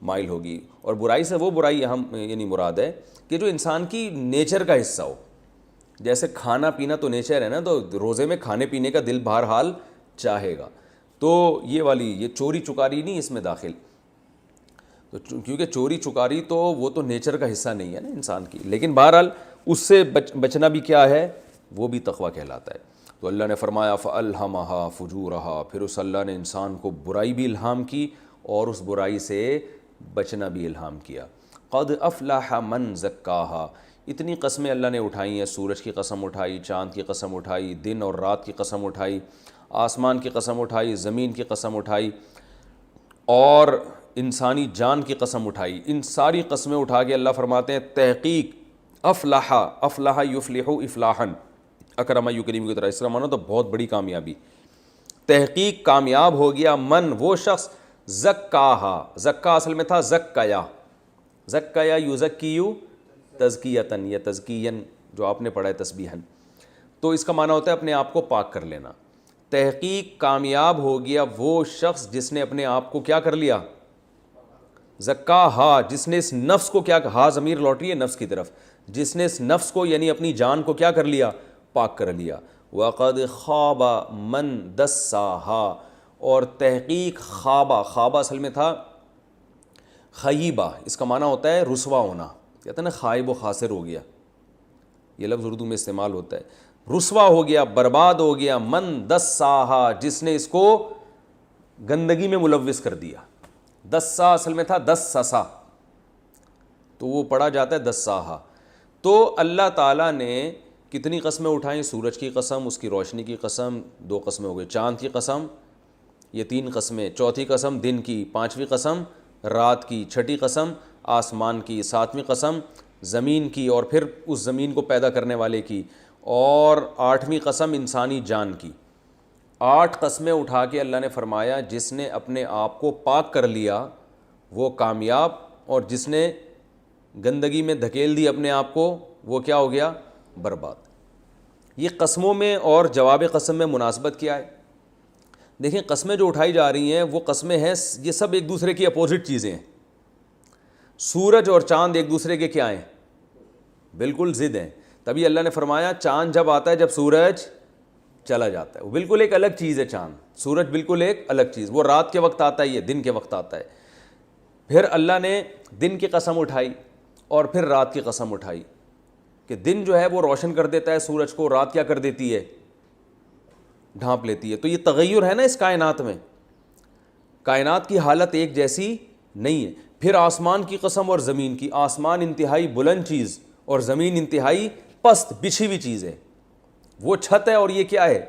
مائل ہوگی. اور برائی سے وہ برائی یہاں یعنی مراد ہے کہ جو انسان کی نیچر کا حصہ ہو. جیسے کھانا پینا تو نیچر ہے نا، تو روزے میں کھانے پینے کا دل بہرحال چاہے گا. تو یہ چوری چکاری نہیں اس میں داخل، تو کیونکہ چوری چکاری تو وہ تو نیچر کا حصہ نہیں ہے نا انسان کی. لیکن بہرحال اس سے بچنا بھی کیا ہے؟ وہ بھی تقویٰ کہلاتا ہے. تو اللہ نے فرمایا فَأَلْهَمَهَا فُجُورَهَا، پھر اس اللہ نے انسان کو برائی بھی الہام کی اور اس برائی سے بچنا بھی الہام کیا. قَدْ أَفْلَحَ مَنْ زَكَّاهَا، اتنی قسمیں اللہ نے اٹھائی ہیں. سورج کی قسم اٹھائی، چاند کی قسم اٹھائی، دن اور رات کی قسم اٹھائی، آسمان کی قسم اٹھائی، زمین کی قسم اٹھائی، اور انسانی جان کی قسم اٹھائی. ان ساری قسمیں اٹھا کے اللہ فرماتے ہیں تحقیق افلح یفلح افلاحا، اکرم یکرم کی طرح، اس کا معنی تو بہت بڑی کامیابی. تحقیق کامیاب ہو گیا من وہ شخص زکاہا، زکا اصل میں تھا زکیا یزکیو تزکیتن یا تزکین، جو آپ نے پڑھا ہے تسبیحن. تو اس کا معنی ہوتا ہے اپنے آپ کو پاک کر لینا. تحقیق کامیاب ہو گیا وہ شخص جس نے اپنے آپ کو کیا کر لیا؟ زکاہا، جس نے اس نفس کو کیا، ہا ضمیر لوٹ رہی ہے نفس کی طرف، جس نے اس نفس کو یعنی اپنی جان کو کیا کر لیا؟ پاک کر لیا. وَقَدْ خَابَ مَنْ دَسَّاهَا، اور تحقیق خوابہ اصل میں تھا خیبہ، اس کا معنی ہوتا ہے رسوا ہونا. کہتے ہیں نا خائب و خاسر ہو گیا، یہ لفظ اردو میں استعمال ہوتا ہے. رسوا ہو گیا، برباد ہو گیا. من دساہا، جس نے اس کو گندگی میں ملوث کر دیا. دسا اصل میں تھا دس سسا، تو وہ پڑھا جاتا ہے دساہا۔ تو اللہ تعالیٰ نے کتنی قسمیں اٹھائیں؟ سورج کی قسم، اس کی روشنی کی قسم، 2 قسمیں ہو گئی، چاند کی قسم، یہ 3 قسمیں، چوتھی قسم دن کی، 5ویں قسم رات کی، 6ٹھی قسم آسمان کی، 7ویں قسم زمین کی اور پھر اس زمین کو پیدا کرنے والے کی، اور 8ویں قسم انسانی جان کی۔ 8 قسمیں اٹھا کے اللہ نے فرمایا جس نے اپنے آپ کو پاک کر لیا وہ کامیاب، اور جس نے گندگی میں دھکیل دی اپنے آپ کو وہ کیا ہو گیا؟ برباد۔ یہ قسموں میں اور جواب قسم میں مناسبت کیا ہے؟ دیکھیں قسمیں جو اٹھائی جا رہی ہیں وہ قسمیں ہیں، یہ سب ایک دوسرے کی اپوزٹ چیزیں ہیں۔ سورج اور چاند ایک دوسرے کے کیا ہیں؟ بالکل ضد ہیں۔ تبھی اللہ نے فرمایا چاند جب آتا ہے جب سورج چلا جاتا ہے، وہ بالکل ایک الگ چیز ہے چاند، سورج بالکل ایک الگ چیز، وہ رات کے وقت آتا ہے، یہ دن کے وقت آتا ہے۔ پھر اللہ نے دن کی قسم اٹھائی اور پھر رات کی قسم اٹھائی کہ دن جو ہے وہ روشن کر دیتا ہے سورج کو، رات کیا کر دیتی ہے؟ ڈھانپ لیتی ہے۔ تو یہ تغیر ہے نا اس کائنات میں، کائنات کی حالت ایک جیسی نہیں ہے۔ پھر آسمان کی قسم اور زمین کی، آسمان انتہائی بلند چیز اور زمین انتہائی پست بچھی ہوئی چیز ہے، وہ چھت ہے اور یہ کیا ہے؟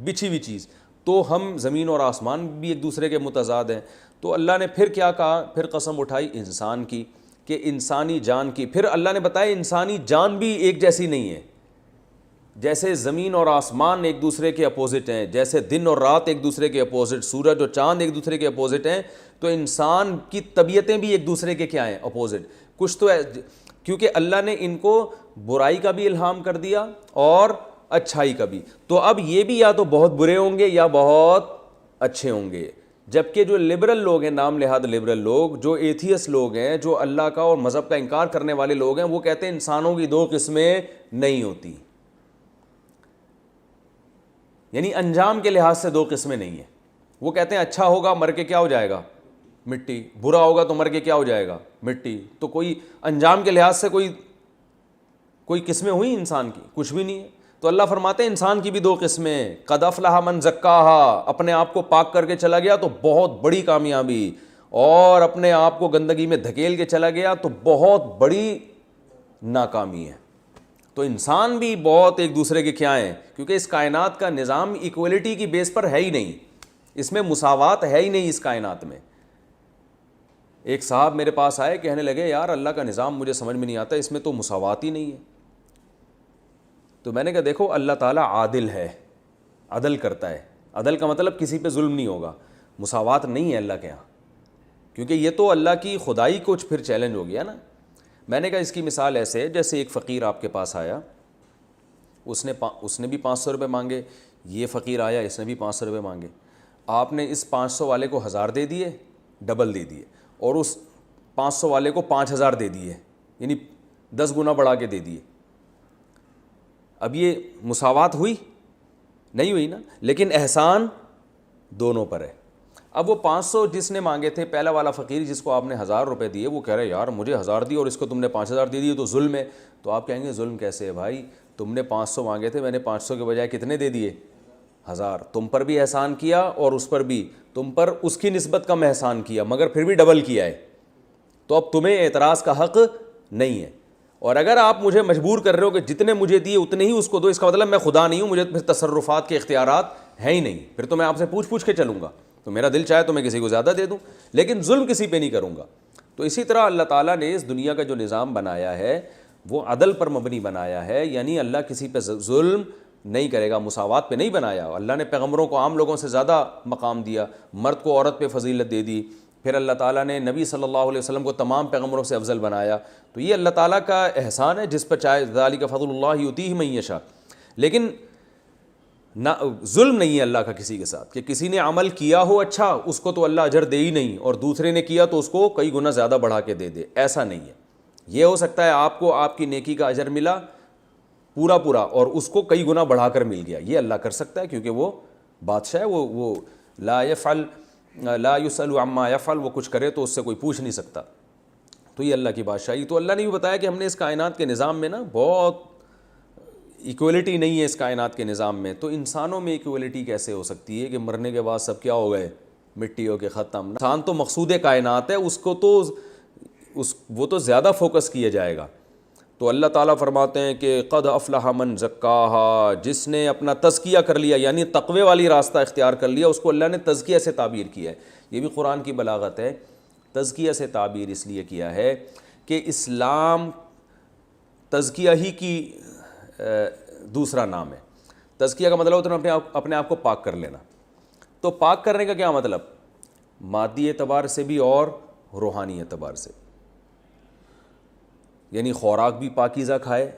بچھی ہوئی چیز۔ تو ہم زمین اور آسمان بھی ایک دوسرے کے متضاد ہیں۔ تو اللہ نے پھر کیا کہا؟ پھر قسم اٹھائی انسان کی، کہ انسانی جان کی۔ پھر اللہ نے بتایا انسانی جان بھی ایک جیسی نہیں ہے، جیسے زمین اور آسمان ایک دوسرے کے اپوزٹ ہیں، جیسے دن اور رات ایک دوسرے کے اپوزٹ، سورج اور چاند ایک دوسرے کے اپوزٹ ہیں، تو انسان کی طبیعتیں بھی ایک دوسرے کے کیا ہیں؟ اپوزٹ۔ کچھ تو کیونکہ اللہ نے ان کو برائی کا بھی الہام کر دیا اور اچھائی کا بھی، تو اب یہ بھی یا تو بہت برے ہوں گے یا بہت اچھے ہوں گے۔ جبکہ جو لبرل لوگ ہیں، نام لحاظ لبرل لوگ، جو ایتھیس لوگ ہیں، جو اللہ کا اور مذہب کا انکار کرنے والے لوگ ہیں، وہ کہتے ہیں انسانوں کی 2 قسمیں نہیں ہوتی، یعنی انجام کے لحاظ سے 2 قسمیں نہیں ہیں۔ وہ کہتے ہیں اچھا ہوگا مر کے کیا ہو جائے گا؟ مٹی، برا ہوگا تو مر کے کیا ہو جائے گا؟ مٹی۔ تو کوئی انجام کے لحاظ سے کوئی قسمیں ہوئی انسان کی؟ کچھ بھی نہیں ہے۔ تو اللہ فرماتے ہیں انسان کی بھی 2 قسمیں، قد افلح من زکاہا، اپنے آپ کو پاک کر کے چلا گیا تو بہت بڑی کامیابی، اور اپنے آپ کو گندگی میں دھکیل کے چلا گیا تو بہت بڑی ناکامی ہے۔ تو انسان بھی بہت ایک دوسرے کے کیا ہیں؟ کیونکہ اس کائنات کا نظام ایکولیٹی کی بیس پر ہے ہی نہیں، اس میں مساوات ہے ہی نہیں اس کائنات میں۔ ایک صاحب میرے پاس آئے، کہنے لگے یار اللہ کا نظام مجھے سمجھ میں نہیں آتا، اس میں تو مساوات ہی نہیں ہے۔ تو میں نے کہا دیکھو اللہ تعالیٰ عادل ہے، عدل کرتا ہے، عدل کا مطلب کسی پہ ظلم نہیں ہوگا، مساوات نہیں ہے اللہ کے ہاں، کیونکہ یہ تو اللہ کی خدائی کو پھر چیلنج ہو گیا نا۔ میں نے کہا اس کی مثال ایسے ہے جیسے ایک فقیر آپ کے پاس آیا، اس نے بھی 500 روپے مانگے، یہ فقیر آیا اس نے بھی 500 روپے مانگے، آپ نے اس 500 والے کو 1000 دے دیے، ڈبل دے دیے، اور اس 500 والے کو 5000 دے دیے، یعنی 10 گنا بڑھا کے دے دیے۔ اب یہ مساوات ہوئی؟ نہیں ہوئی نا، لیکن احسان دونوں پر ہے۔ اب وہ 500 جس نے مانگے تھے، پہلا والا فقیر جس کو آپ نے 1000 روپے دیے، وہ کہہ رہے یار مجھے 1000 دیے اور اس کو تم نے 5000 دے دیے تو ظلم ہے۔ تو آپ کہیں گے ظلم کیسے ہے بھائی، تم نے 500 مانگے تھے، میں نے 500 کے بجائے کتنے دے دیے؟ 1000۔ تم پر بھی احسان کیا اور اس پر بھی، تم پر اس کی نسبت کم احسان کیا مگر پھر بھی ڈبل کیا ہے، تو اب تمہیں اعتراض کا حق نہیں ہے۔ اور اگر آپ مجھے مجبور کر رہے ہو کہ جتنے مجھے دیے اتنے ہی اس کو دو، اس کا مطلب میں خدا نہیں ہوں، مجھے پھر تصرفات کے اختیارات ہیں ہی نہیں، پھر تو میں آپ سے پوچھ کے چلوں گا، تو میرا دل چاہے تو میں کسی کو زیادہ دے دوں، لیکن ظلم کسی پہ نہیں کروں گا۔ تو اسی طرح اللہ تعالیٰ نے اس دنیا کا جو نظام بنایا ہے وہ عدل پر مبنی بنایا ہے، یعنی اللہ کسی پہ ظلم نہیں کرے گا، مساوات پہ نہیں بنایا۔ اللہ نے پیغمبروں کو عام لوگوں سے زیادہ مقام دیا، مرد کو عورت پہ فضیلت دے دی، پھر اللہ تعالیٰ نے نبی صلی اللہ علیہ وسلم کو تمام پیغمبروں سے افضل بنایا۔ تو یہ اللہ تعالیٰ کا احسان ہے جس پر چاہے ذالک فضل اللہ یؤتیہ من یشاء، لیکن ظلم نہیں ہے اللہ کا کسی کے ساتھ، کہ کسی نے عمل کیا ہو اچھا اس کو تو اللہ اجر دے ہی نہیں، اور دوسرے نے کیا تو اس کو کئی گنا زیادہ بڑھا کے دے دے، ایسا نہیں ہے۔ یہ ہو سکتا ہے آپ کو آپ کی نیکی کا اجر ملا پورا اور اس کو کئی گنا بڑھا کر مل گیا، یہ اللہ کر سکتا ہے کیونکہ وہ بادشاہ ہے، وہ لا یسأل عما یفعل، وہ کچھ کرے تو اس سے کوئی پوچھ نہیں سکتا۔ تو یہ اللہ کی بادشاہی۔ تو اللہ نے بھی بتایا کہ ہم نے اس کائنات کے نظام میں نا بہت ایکولیٹی نہیں ہے اس کائنات کے نظام میں، تو انسانوں میں ایکولیٹی کیسے ہو سکتی ہے کہ مرنے کے بعد سب کیا ہو گئے؟ مٹی ہو کے ختم. انسان تو مقصود کائنات ہے, اس کو تو وہ تو زیادہ فوکس کیا جائے گا. تو اللہ تعالیٰ فرماتے ہیں کہ قد افلح من زکاہا, جس نے اپنا تزکیہ کر لیا یعنی تقوی والی راستہ اختیار کر لیا, اس کو اللہ نے تزکیہ سے تعبیر کیا ہے. یہ بھی قرآن کی بلاغت ہے. تزکیہ سے تعبیر اس لیے کیا ہے کہ اسلام تزکیہ ہی کی دوسرا نام ہے. تزکیہ کا مطلب ہوتا ہے اپنے آپ کو پاک کر لینا. تو پاک کرنے کا کیا مطلب؟ مادی اعتبار سے بھی اور روحانی اعتبار سے. یعنی خوراک بھی پاکیزہ کھائے,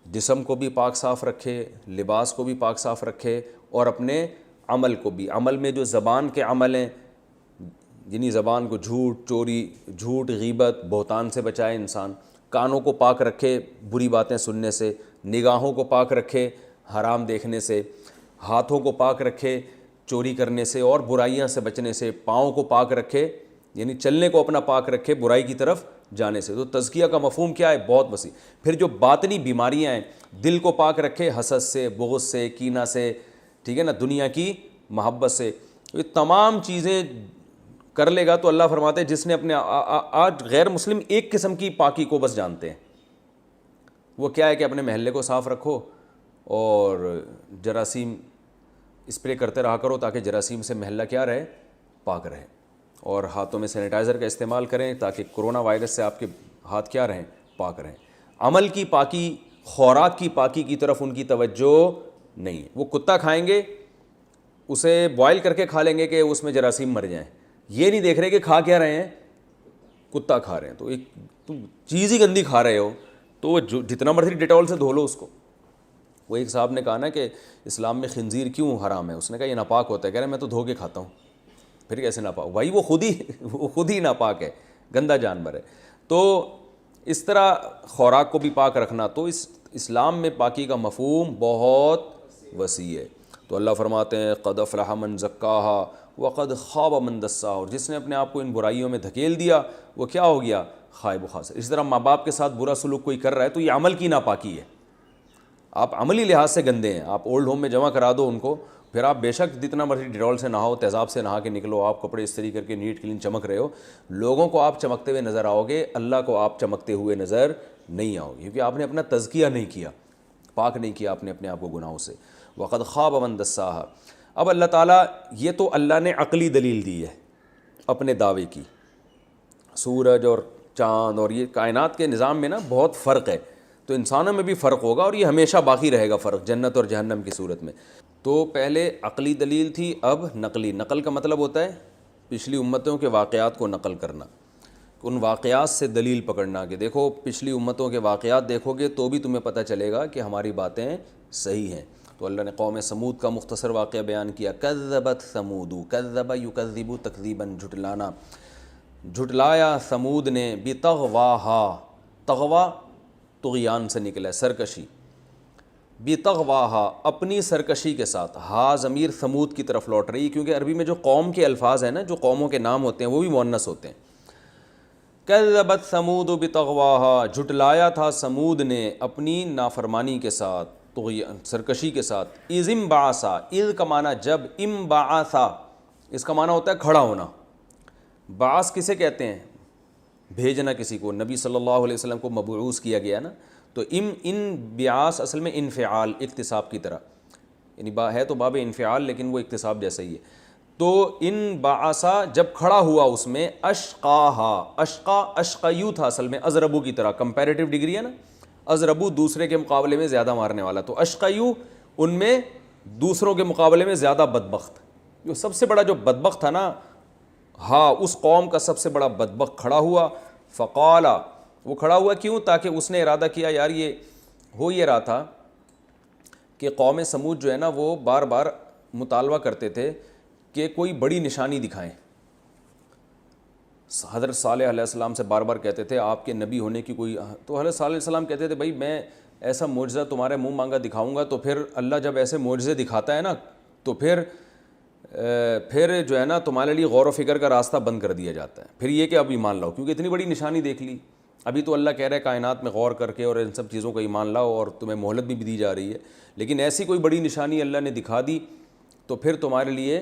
جسم کو بھی پاک صاف رکھے, لباس کو بھی پاک صاف رکھے, اور اپنے عمل کو بھی. عمل میں جو زبان کے عمل ہیں, یعنی زبان کو جھوٹ, چوری, جھوٹ, غیبت, بہتان سے بچائے انسان. کانوں کو پاک رکھے بری باتیں سننے سے, نگاہوں کو پاک رکھے حرام دیکھنے سے, ہاتھوں کو پاک رکھے چوری کرنے سے اور برائیاں سے بچنے سے, پاؤں کو پاک رکھے یعنی چلنے کو اپنا پاک رکھے برائی کی طرف جانے سے. تو تزکیہ کا مفہوم کیا ہے؟ بہت وسیع. پھر جو باطنی بیماریاں ہیں, دل کو پاک رکھے حسد سے, بغض سے, کینہ سے, ٹھیک ہے نا, دنیا کی محبت سے. یہ تمام چیزیں کر لے گا تو اللہ فرماتے ہیں جس نے اپنے آج غیر مسلم ایک قسم کی پاکی کو بس جانتے ہیں. وہ کیا ہے کہ اپنے محلے کو صاف رکھو اور جراثیم اسپرے کرتے رہا کرو تاکہ جراثیم سے محلہ کیا رہے؟ پاک رہے. اور ہاتھوں میں سینیٹائزر کا استعمال کریں تاکہ کرونا وائرس سے آپ کے ہاتھ کیا رہیں؟ پاک رہیں. عمل کی پاکی, خوراک کی پاکی کی طرف ان کی توجہ نہیں ہے. وہ کتا کھائیں گے, اسے بوائل کر کے کھا لیں گے کہ اس میں جراثیم مر جائیں. یہ نہیں دیکھ رہے کہ کھا کیا رہے ہیں, کتا کھا رہے ہیں. تو ایک تم چیز ہی گندی کھا رہے ہو تو جتنا مرضی ڈیٹول سے دھو لو اس کو. وہ ایک صاحب نے کہا نا کہ اسلام میں خنزیر کیوں حرام ہے؟ اس نے کہا یہ ناپاک ہوتا ہے. کہہ رہے میں تو دھو کے کھاتا ہوں. پھر کیسے ناپاک بھائی؟ وہ خود ہی ناپاک ہے, گندا جانور ہے. تو اس طرح خوراک کو بھی پاک رکھنا. تو اس اسلام میں پاکی کا مفہوم بہت وسیع ہے. تو اللہ فرماتے ہیں قد افلح من زکاہا وقد خاب من دساہا, اور جس نے اپنے آپ کو ان برائیوں میں دھکیل دیا وہ کیا ہو گیا؟ خائب و خاسر. اسی طرح ماں باپ کے ساتھ برا سلوک کوئی کر رہا ہے تو یہ عمل کی ناپاکی ہے. آپ عملی لحاظ سے گندے ہیں. آپ اولڈ ہوم میں جمع کرا دو ان کو, پھر آپ بے شک جتنا مرضی ڈیٹول سے نہاؤ, تیزاب سے نہا کے نکلو, آپ کپڑے استری کر کے نیٹ کلین چمک رہے ہو, لوگوں کو آپ چمکتے ہوئے نظر آؤ گے, اللہ کو آپ چمکتے ہوئے نظر نہیں آؤ گے, کیونکہ آپ نے اپنا تزکیہ نہیں کیا, پاک نہیں کیا آپ نے اپنے آپ کو گناہوں سے. وقد خواب من دساہا. اب اللہ تعالیٰ, یہ تو اللہ نے عقلی دلیل دی ہے اپنے دعوے کی. سورج اور چاند اور یہ کائنات کے نظام میں نا بہت فرق ہے, تو انسانوں میں بھی فرق ہوگا اور یہ ہمیشہ باقی رہے گا فرق جنت اور جہنم کی صورت میں. تو پہلے عقلی دلیل تھی, اب نقلی. نقل کا مطلب ہوتا ہے پچھلی امتوں کے واقعات کو نقل کرنا, ان واقعات سے دلیل پکڑنا کہ دیکھو پچھلی امتوں کے واقعات دیکھو گے تو بھی تمہیں پتہ چلے گا کہ ہماری باتیں صحیح ہیں. تو اللہ نے قوم سمود کا مختصر واقعہ بیان کیا. کذبت ثمود, کذب یکذب تکذیبا, جھٹلانا, جھٹلایا ثمود نے, بطغواہا, تغوا طغیان سے نکلا ہے, سرکشی, بطغواہا, اپنی سرکشی کے ساتھ. ہا ضمیر ثمود کی طرف لوٹ رہی ہے کیونکہ عربی میں جو قوم کے الفاظ ہیں نا, جو قوموں کے نام ہوتے ہیں وہ بھی مؤنث ہوتے ہیں. کذبت ثمود بطغواہا, جھٹلایا تھا سمود نے اپنی نافرمانی کے ساتھ, سرکشی کے ساتھ. اذ انبعثا, اذ کا معنی جب, انبعثا اس کا معنی ہوتا ہے کھڑا ہونا. بعث کسے کہتے ہیں؟ بھیجنا کسی کو. نبی صلی اللہ علیہ وسلم کو مبعوث کیا گیا نا, تو انبعاث اصل میں انفعال, اکتساب کی طرح, یعنی ہے تو باب انفعال لیکن وہ اکتساب جیسا ہی ہے. تو انبعثا, جب کھڑا ہوا اس میں, اشقاہا, اشقا اشقیو تھا اصل میں, ازربو کی طرح, کمپیریٹیو ڈگری ہے نا, ازربو دوسرے کے مقابلے میں زیادہ مارنے والا, تو اشقیو ان میں دوسروں کے مقابلے میں زیادہ بدبخت. جو سب سے بڑا جو بدبخت تھا نا, ہاں اس قوم کا سب سے بڑا بدبخت کھڑا ہوا. فقالا, وہ کھڑا ہوا کیوں؟ تاکہ اس نے ارادہ کیا, یار یہ ہو یہ رہا تھا کہ قوم سمود جو ہے نا وہ بار بار مطالبہ کرتے تھے کہ کوئی بڑی نشانی دکھائیں. حضرت صالح علیہ السلام سے بار بار کہتے تھے آپ کے نبی ہونے کی کوئی, تو حضرت صالح علیہ السلام کہتے تھے بھائی میں ایسا معجزہ تمہارے منہ مانگا دکھاؤں گا, تو پھر اللہ جب ایسے معجزے دکھاتا ہے نا تو پھر جو ہے نا تمہارے لیے غور و فکر کا راستہ بند کر دیا جاتا ہے. پھر یہ کہ اب ایمان لاؤ, کیونکہ اتنی بڑی نشانی دیکھ لی. ابھی تو اللہ کہہ رہا ہے کائنات میں غور کر کے اور ان سب چیزوں کو ایمان لاؤ, اور تمہیں مہلت بھی دی جا رہی ہے, لیکن ایسی کوئی بڑی نشانی اللہ نے دکھا دی تو پھر تمہارے لیے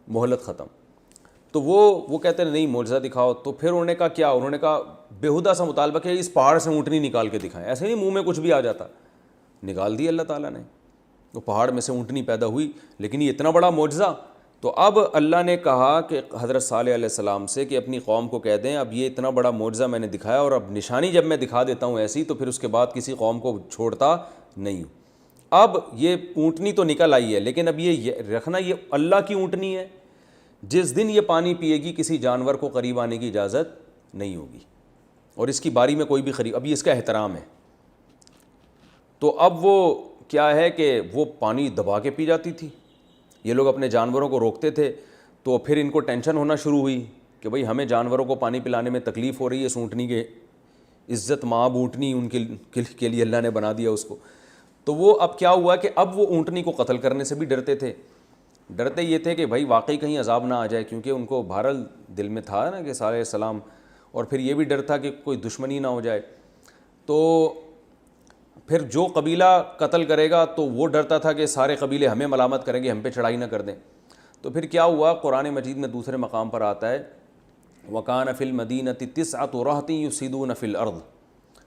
مہلت ختم. تو وہ کہتے ہیں نہیں معجزہ دکھاؤ. تو پھر انہوں نے کہا کیا؟ انہوں نے کہا بےہودہ سا مطالبہ کہ اس پہاڑ سے اونٹنی نکال کے دکھائیں. ایسے نہیں منہ میں کچھ بھی آ جاتا, نکال دی اللہ تعالیٰ نے, وہ پہاڑ میں سے اونٹنی پیدا ہوئی. لیکن یہ اتنا بڑا معجزہ. تو اب اللہ نے کہا کہ حضرت صالح علیہ السلام سے کہ اپنی قوم کو کہہ دیں اب یہ اتنا بڑا معجزہ میں نے دکھایا, اور اب نشانی جب میں دکھا دیتا ہوں ایسی, تو پھر اس کے بعد کسی قوم کو چھوڑتا نہیں ہوں. اب یہ اونٹنی تو نکل آئی ہے, لیکن اب یہ رکھنا یہ اللہ کی اونٹنی ہے. جس دن یہ پانی پیے گی کسی جانور کو قریب آنے کی اجازت نہیں ہوگی, اور اس کی باری میں کوئی بھی قریب, اب یہ اس کا احترام ہے. تو اب وہ کیا ہے کہ وہ پانی دبا کے پی جاتی تھی. یہ لوگ اپنے جانوروں کو روکتے تھے, تو پھر ان کو ٹینشن ہونا شروع ہوئی کہ بھئی ہمیں جانوروں کو پانی پلانے میں تکلیف ہو رہی ہے, اس اونٹنی کے عزت مآب اونٹنی ان کے لیے اللہ نے بنا دیا اس کو. تو وہ اب کیا ہوا کہ اب وہ اونٹنی کو قتل کرنے سے بھی ڈرتے تھے. ڈرتے یہ تھے کہ بھائی واقعی کہیں عذاب نہ آ جائے, کیونکہ ان کو بہرحال دل میں تھا نا کہ صالح علیہ السلام, اور پھر یہ بھی ڈر تھا کہ کوئی دشمنی نہ ہو جائے. تو پھر جو قبیلہ قتل کرے گا تو وہ ڈرتا تھا کہ سارے قبیلے ہمیں ملامت کریں گے, ہم پہ چڑھائی نہ کر دیں. تو پھر کیا ہوا, قرآن مجید میں دوسرے مقام پر آتا ہے وَكَانَ فِي الْمَدِينَةِ 9 رَهْطٍ يُفْسِدُونَ فِي الْأَرْضِ.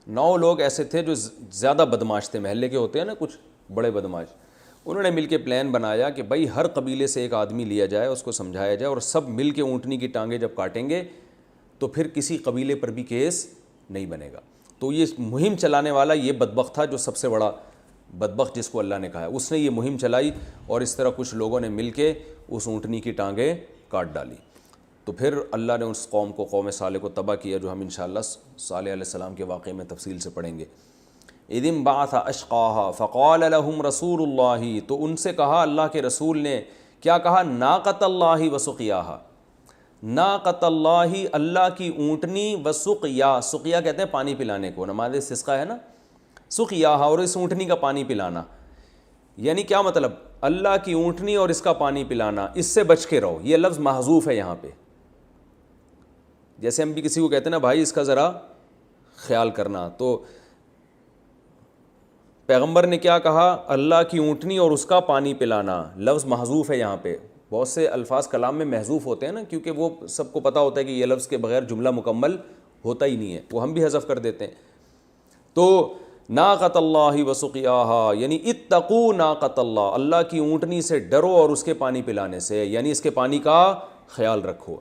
9 لوگ ایسے تھے جو زیادہ بدماش تھے, محلے کے ہوتے ہیں نا کچھ بڑے بدماش. انہوں نے مل کے پلان بنایا کہ بھائی ہر قبیلے سے ایک آدمی لیا جائے, اس کو سمجھایا جائے, اور سب مل کے اونٹنی کی ٹانگیں جب کاٹیں گے تو پھر کسی قبیلے پر بھی کیس نہیں بنے گا. تو یہ مہم چلانے والا یہ بدبخت تھا, جو سب سے بڑا بدبخت جس کو اللہ نے کہا ہے, اس نے یہ مہم چلائی, اور اس طرح کچھ لوگوں نے مل کے اس اونٹنی کی ٹانگیں کاٹ ڈالی. تو پھر اللہ نے اس قوم کو, قوم صالح کو تباہ کیا, جو ہم انشاءاللہ صالح علیہ السلام کے واقعے میں تفصیل سے پڑھیں گے. اذ انبعث اشقاها فقال لهم رسول اللہ, تو ان سے کہا اللہ کے رسول نے, کیا کہا؟ ناقۃ اللہ وسقیاها, ناقۃ اللہ اللہ کی اونٹنی, وسقیا, سقیا کہتے ہیں پانی پلانے کو, نماز استسقاء ہے نا, سقیاها, اور اس اونٹنی کا پانی پلانا. یعنی کیا مطلب؟ اللہ کی اونٹنی اور اس کا پانی پلانا, اس سے بچ کے رہو. یہ لفظ محذوف ہے یہاں پہ. جیسے ہم بھی کسی کو کہتے ہیں نا بھائی اس کا ذرا خیال کرنا, تو پیغمبر نے کیا کہا؟ اللہ کی اونٹنی اور اس کا پانی پلانا. لفظ محذوف ہے یہاں پہ. بہت سے الفاظ کلام میں محذوف ہوتے ہیں نا, کیونکہ وہ سب کو پتہ ہوتا ہے کہ یہ لفظ کے بغیر جملہ مکمل ہوتا ہی نہیں ہے, وہ ہم بھی حذف کر دیتے ہیں. تو ناقۃ اللہ وسقیاہا یعنی اتقوا ناقۃ اللہ, اللہ کی اونٹنی سے ڈرو اور اس کے پانی پلانے سے, یعنی اس کے پانی کا خیال رکھو.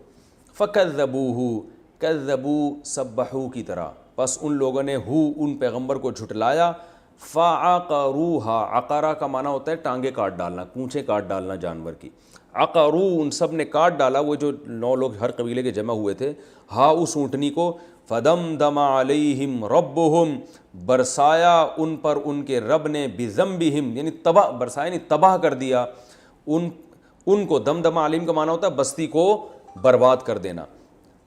فکذبوہ, کذبوا سبحوا کی طرح, پس ان لوگوں نے ان پیغمبر کو جھٹلایا. فعقروها, عقرہ کا معنی ہوتا ہے ٹانگیں کاٹ ڈالنا, کونچیں کاٹ ڈالنا جانور کی. عقرو, ان سب نے کاٹ ڈالا, وہ جو 9 لوگ ہر قبیلے کے جمع ہوئے تھے, اس اونٹنی کو. فدمدم علیہم ربہم, برسایا ان پر ان کے رب نے, بذنبہم یعنی تباہ, برسایا یعنی تباہ کر دیا ان کو. دمدم علیہم کا معنی ہوتا ہے بستی کو برباد کر دینا.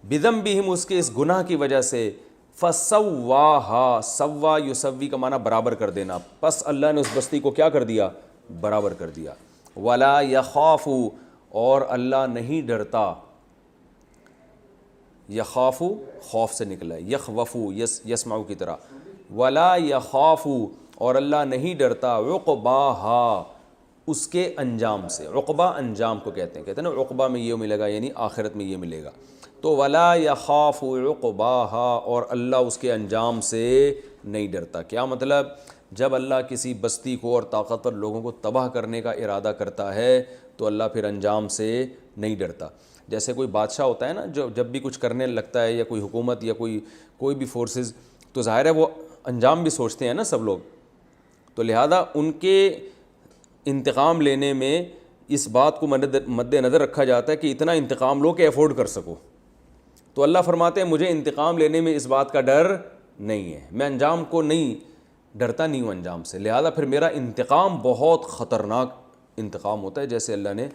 بذنبہم, اس کے اس گناہ کی وجہ سے. فسواہا, سوا یسوی کا معنی برابر کر دینا, پس اللہ نے اس بستی کو کیا کر دیا؟ برابر کر دیا. ولا یخاف, اور اللہ نہیں ڈرتا. یخاف خوف سے نکلا ہے, یخوفو یسمعو کی طرح. ولا یخاف, اور اللہ نہیں ڈرتا. عقباہا, اس کے انجام سے. عقبہ انجام کو کہتے ہیں نا, عقبہ میں یہ ملے گا یعنی آخرت میں یہ ملے گا. تو ولا یخاف عقباہا, اور اللہ اس کے انجام سے نہیں ڈرتا. کیا مطلب؟ جب اللہ کسی بستی کو اور طاقتور لوگوں کو تباہ کرنے کا ارادہ کرتا ہے تو اللہ پھر انجام سے نہیں ڈرتا. جیسے کوئی بادشاہ ہوتا ہے نا, جو جب بھی کچھ کرنے لگتا ہے, یا کوئی حکومت یا کوئی بھی فورسز, تو ظاہر ہے وہ انجام بھی سوچتے ہیں نا سب لوگ. تو لہذا ان کے انتقام لینے میں اس بات کو مد نظر رکھا جاتا ہے کہ اتنا انتقام لو کہ افورڈ کر سکو. تو اللہ فرماتے ہیں مجھے انتقام لینے میں اس بات کا ڈر نہیں ہے, میں انجام کو ڈرتا نہیں ہوں انجام سے. لہذا پھر میرا انتقام بہت خطرناک انتقام ہوتا ہے, جیسے اللہ نے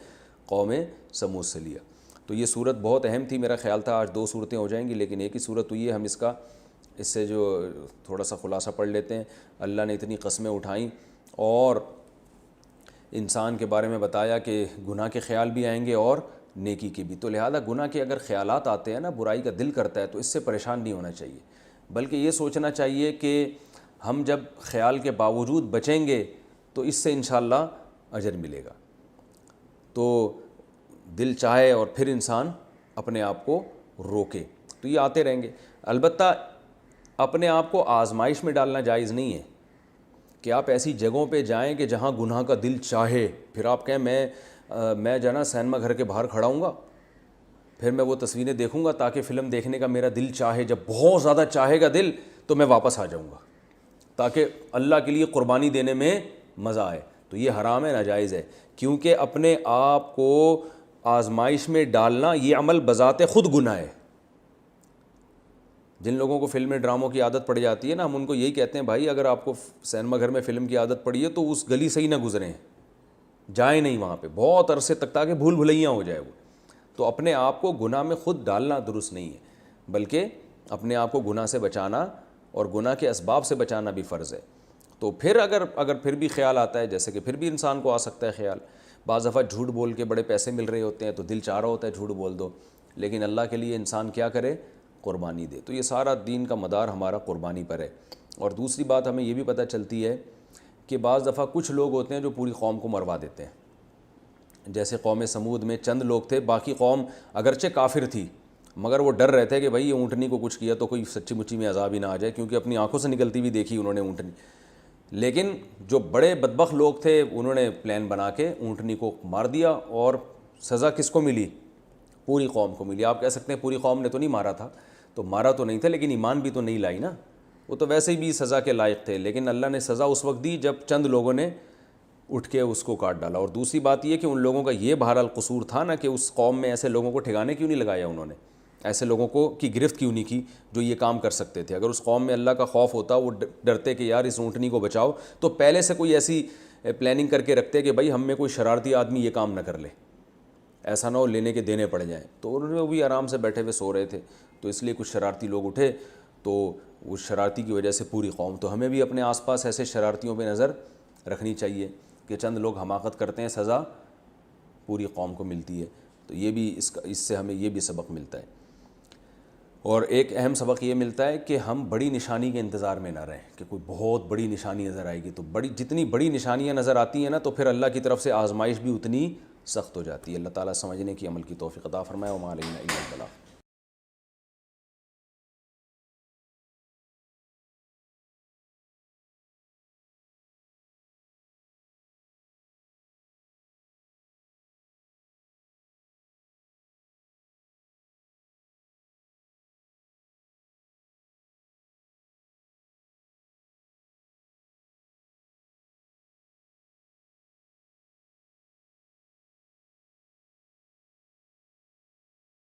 قوم سمود سے لیا. تو یہ صورت بہت اہم تھی. میرا خیال تھا آج 2 صورتیں ہو جائیں گی, لیکن ایک ہی صورت ہوئی ہے. ہم اس سے جو تھوڑا سا خلاصہ پڑھ لیتے ہیں. اللہ نے اتنی قسمیں اٹھائیں اور انسان کے بارے میں بتایا کہ گناہ کے خیال بھی آئیں گے اور نیکی کے بھی. تو لہذا گناہ کے اگر خیالات آتے ہیں نا, برائی کا دل کرتا ہے, تو اس سے پریشان نہیں ہونا چاہیے, بلکہ یہ سوچنا چاہیے کہ ہم جب خیال کے باوجود بچیں گے تو اس سے انشاءاللہ اجر ملے گا. تو دل چاہے اور پھر انسان اپنے آپ کو روکے. تو یہ آتے رہیں گے. البتہ اپنے آپ کو آزمائش میں ڈالنا جائز نہیں ہے کہ آپ ایسی جگہوں پہ جائیں کہ جہاں گناہ کا دل چاہے. پھر آپ کہیں میں جو ہے نا سینما گھر کے باہر کھڑا ہوں گا, پھر میں وہ تصویریں دیکھوں گا تاکہ فلم دیکھنے کا میرا دل چاہے. جب بہت زیادہ چاہے گا دل تو میں واپس آ جاؤں گا تاکہ اللہ کے لیے قربانی دینے میں مزہ آئے. تو یہ حرام ہے, ناجائز ہے, کیونکہ اپنے آپ کو آزمائش میں ڈالنا یہ عمل بذات خود گناہ ہے. جن لوگوں کو فلمیں ڈراموں کی عادت پڑ جاتی ہے نا, ہم ان کو یہی کہتے ہیں بھائی اگر آپ کو سینما گھر میں فلم کی عادت پڑی ہے تو اس گلی سے ہی نہ گزریں, جائیں نہیں وہاں پہ بہت عرصے تک تاکہ بھول بھلیاں ہو جائے وہ. تو اپنے آپ کو گناہ میں خود ڈالنا درست نہیں ہے, بلکہ اپنے آپ کو گناہ سے بچانا اور گناہ کے اسباب سے بچانا بھی فرض ہے. تو پھر اگر پھر بھی خیال آتا ہے, جیسے کہ پھر بھی انسان کو آ سکتا ہے خیال, بعض دفعہ جھوٹ بول کے بڑے پیسے مل رہے ہوتے ہیں تو دل چاہ رہا ہوتا ہے جھوٹ بول دو, لیکن اللہ کے لیے انسان کیا کرے, قربانی دے. تو یہ سارا دین کا مدار ہمارا قربانی پر ہے. اور دوسری بات ہمیں یہ بھی پتہ چلتی ہے کہ بعض دفعہ کچھ لوگ ہوتے ہیں جو پوری قوم کو مروا دیتے ہیں. جیسے قوم سمود میں چند لوگ تھے, باقی قوم اگرچہ کافر تھی مگر وہ ڈر رہے تھے کہ بھائی یہ اونٹنی کو کچھ کیا تو کوئی سچی مچی میں عذاب ہی نہ آ جائے, کیونکہ اپنی آنکھوں سے نکلتی ہوئی دیکھی انہوں نے اونٹنی. لیکن جو بڑے بدبخت لوگ تھے انہوں نے پلان بنا کے اونٹنی کو مار دیا, اور سزا کس کو ملی, پوری قوم کو ملی. آپ کہہ سکتے ہیں پوری قوم نے تو نہیں مارا تھا, تو مارا تو نہیں تھا لیکن ایمان بھی تو نہیں لائی نا, وہ تو ویسے ہی بھی سزا کے لائق تھے, لیکن اللہ نے سزا اس وقت دی جب چند لوگوں نے اٹھ کے اس کو کاٹ ڈالا. اور دوسری بات یہ کہ ان لوگوں کا یہ بہرحال قصور تھا نا کہ اس قوم میں ایسے لوگوں کو ٹھکانے کیوں نہیں لگایا, انہوں نے ایسے لوگوں کو کی گرفت کیوں نہیں کی جو یہ کام کر سکتے تھے. اگر اس قوم میں اللہ کا خوف ہوتا, وہ ڈرتے کہ یار اس اونٹنی کو بچاؤ, تو پہلے سے کوئی ایسی پلاننگ کر کے رکھتے کہ بھائی ہم میں کوئی شرارتی آدمی یہ کام نہ کر لے, ایسا نہ ہو لینے کے دینے پڑ جائیں. تو انہوں نے بھی آرام سے بیٹھے ہوئے سو رہے تھے, تو اس لیے کچھ شرارتی لوگ اٹھے, تو اس شرارتی کی وجہ سے پوری قوم. تو ہمیں بھی اپنے آس پاس ایسے شرارتیوں پہ نظر رکھنی چاہیے کہ چند لوگ حماقت کرتے ہیں, سزا پوری قوم کو ملتی ہے. تو یہ بھی اس سے ہمیں یہ بھی سبق ملتا ہے. اور ایک اہم سبق یہ ملتا ہے کہ ہم بڑی نشانی کے انتظار میں نہ رہیں کہ کوئی بہت بڑی نشانی نظر آئے گی. تو جتنی بڑی نشانیاں نظر آتی ہیں نا, تو پھر اللہ کی طرف سے آزمائش بھی اتنی سخت ہو جاتی ہے. اللہ تعالیٰ سمجھنے کی عمل کی توفیق عطا فرمائے. وما علینا الا البلاغ.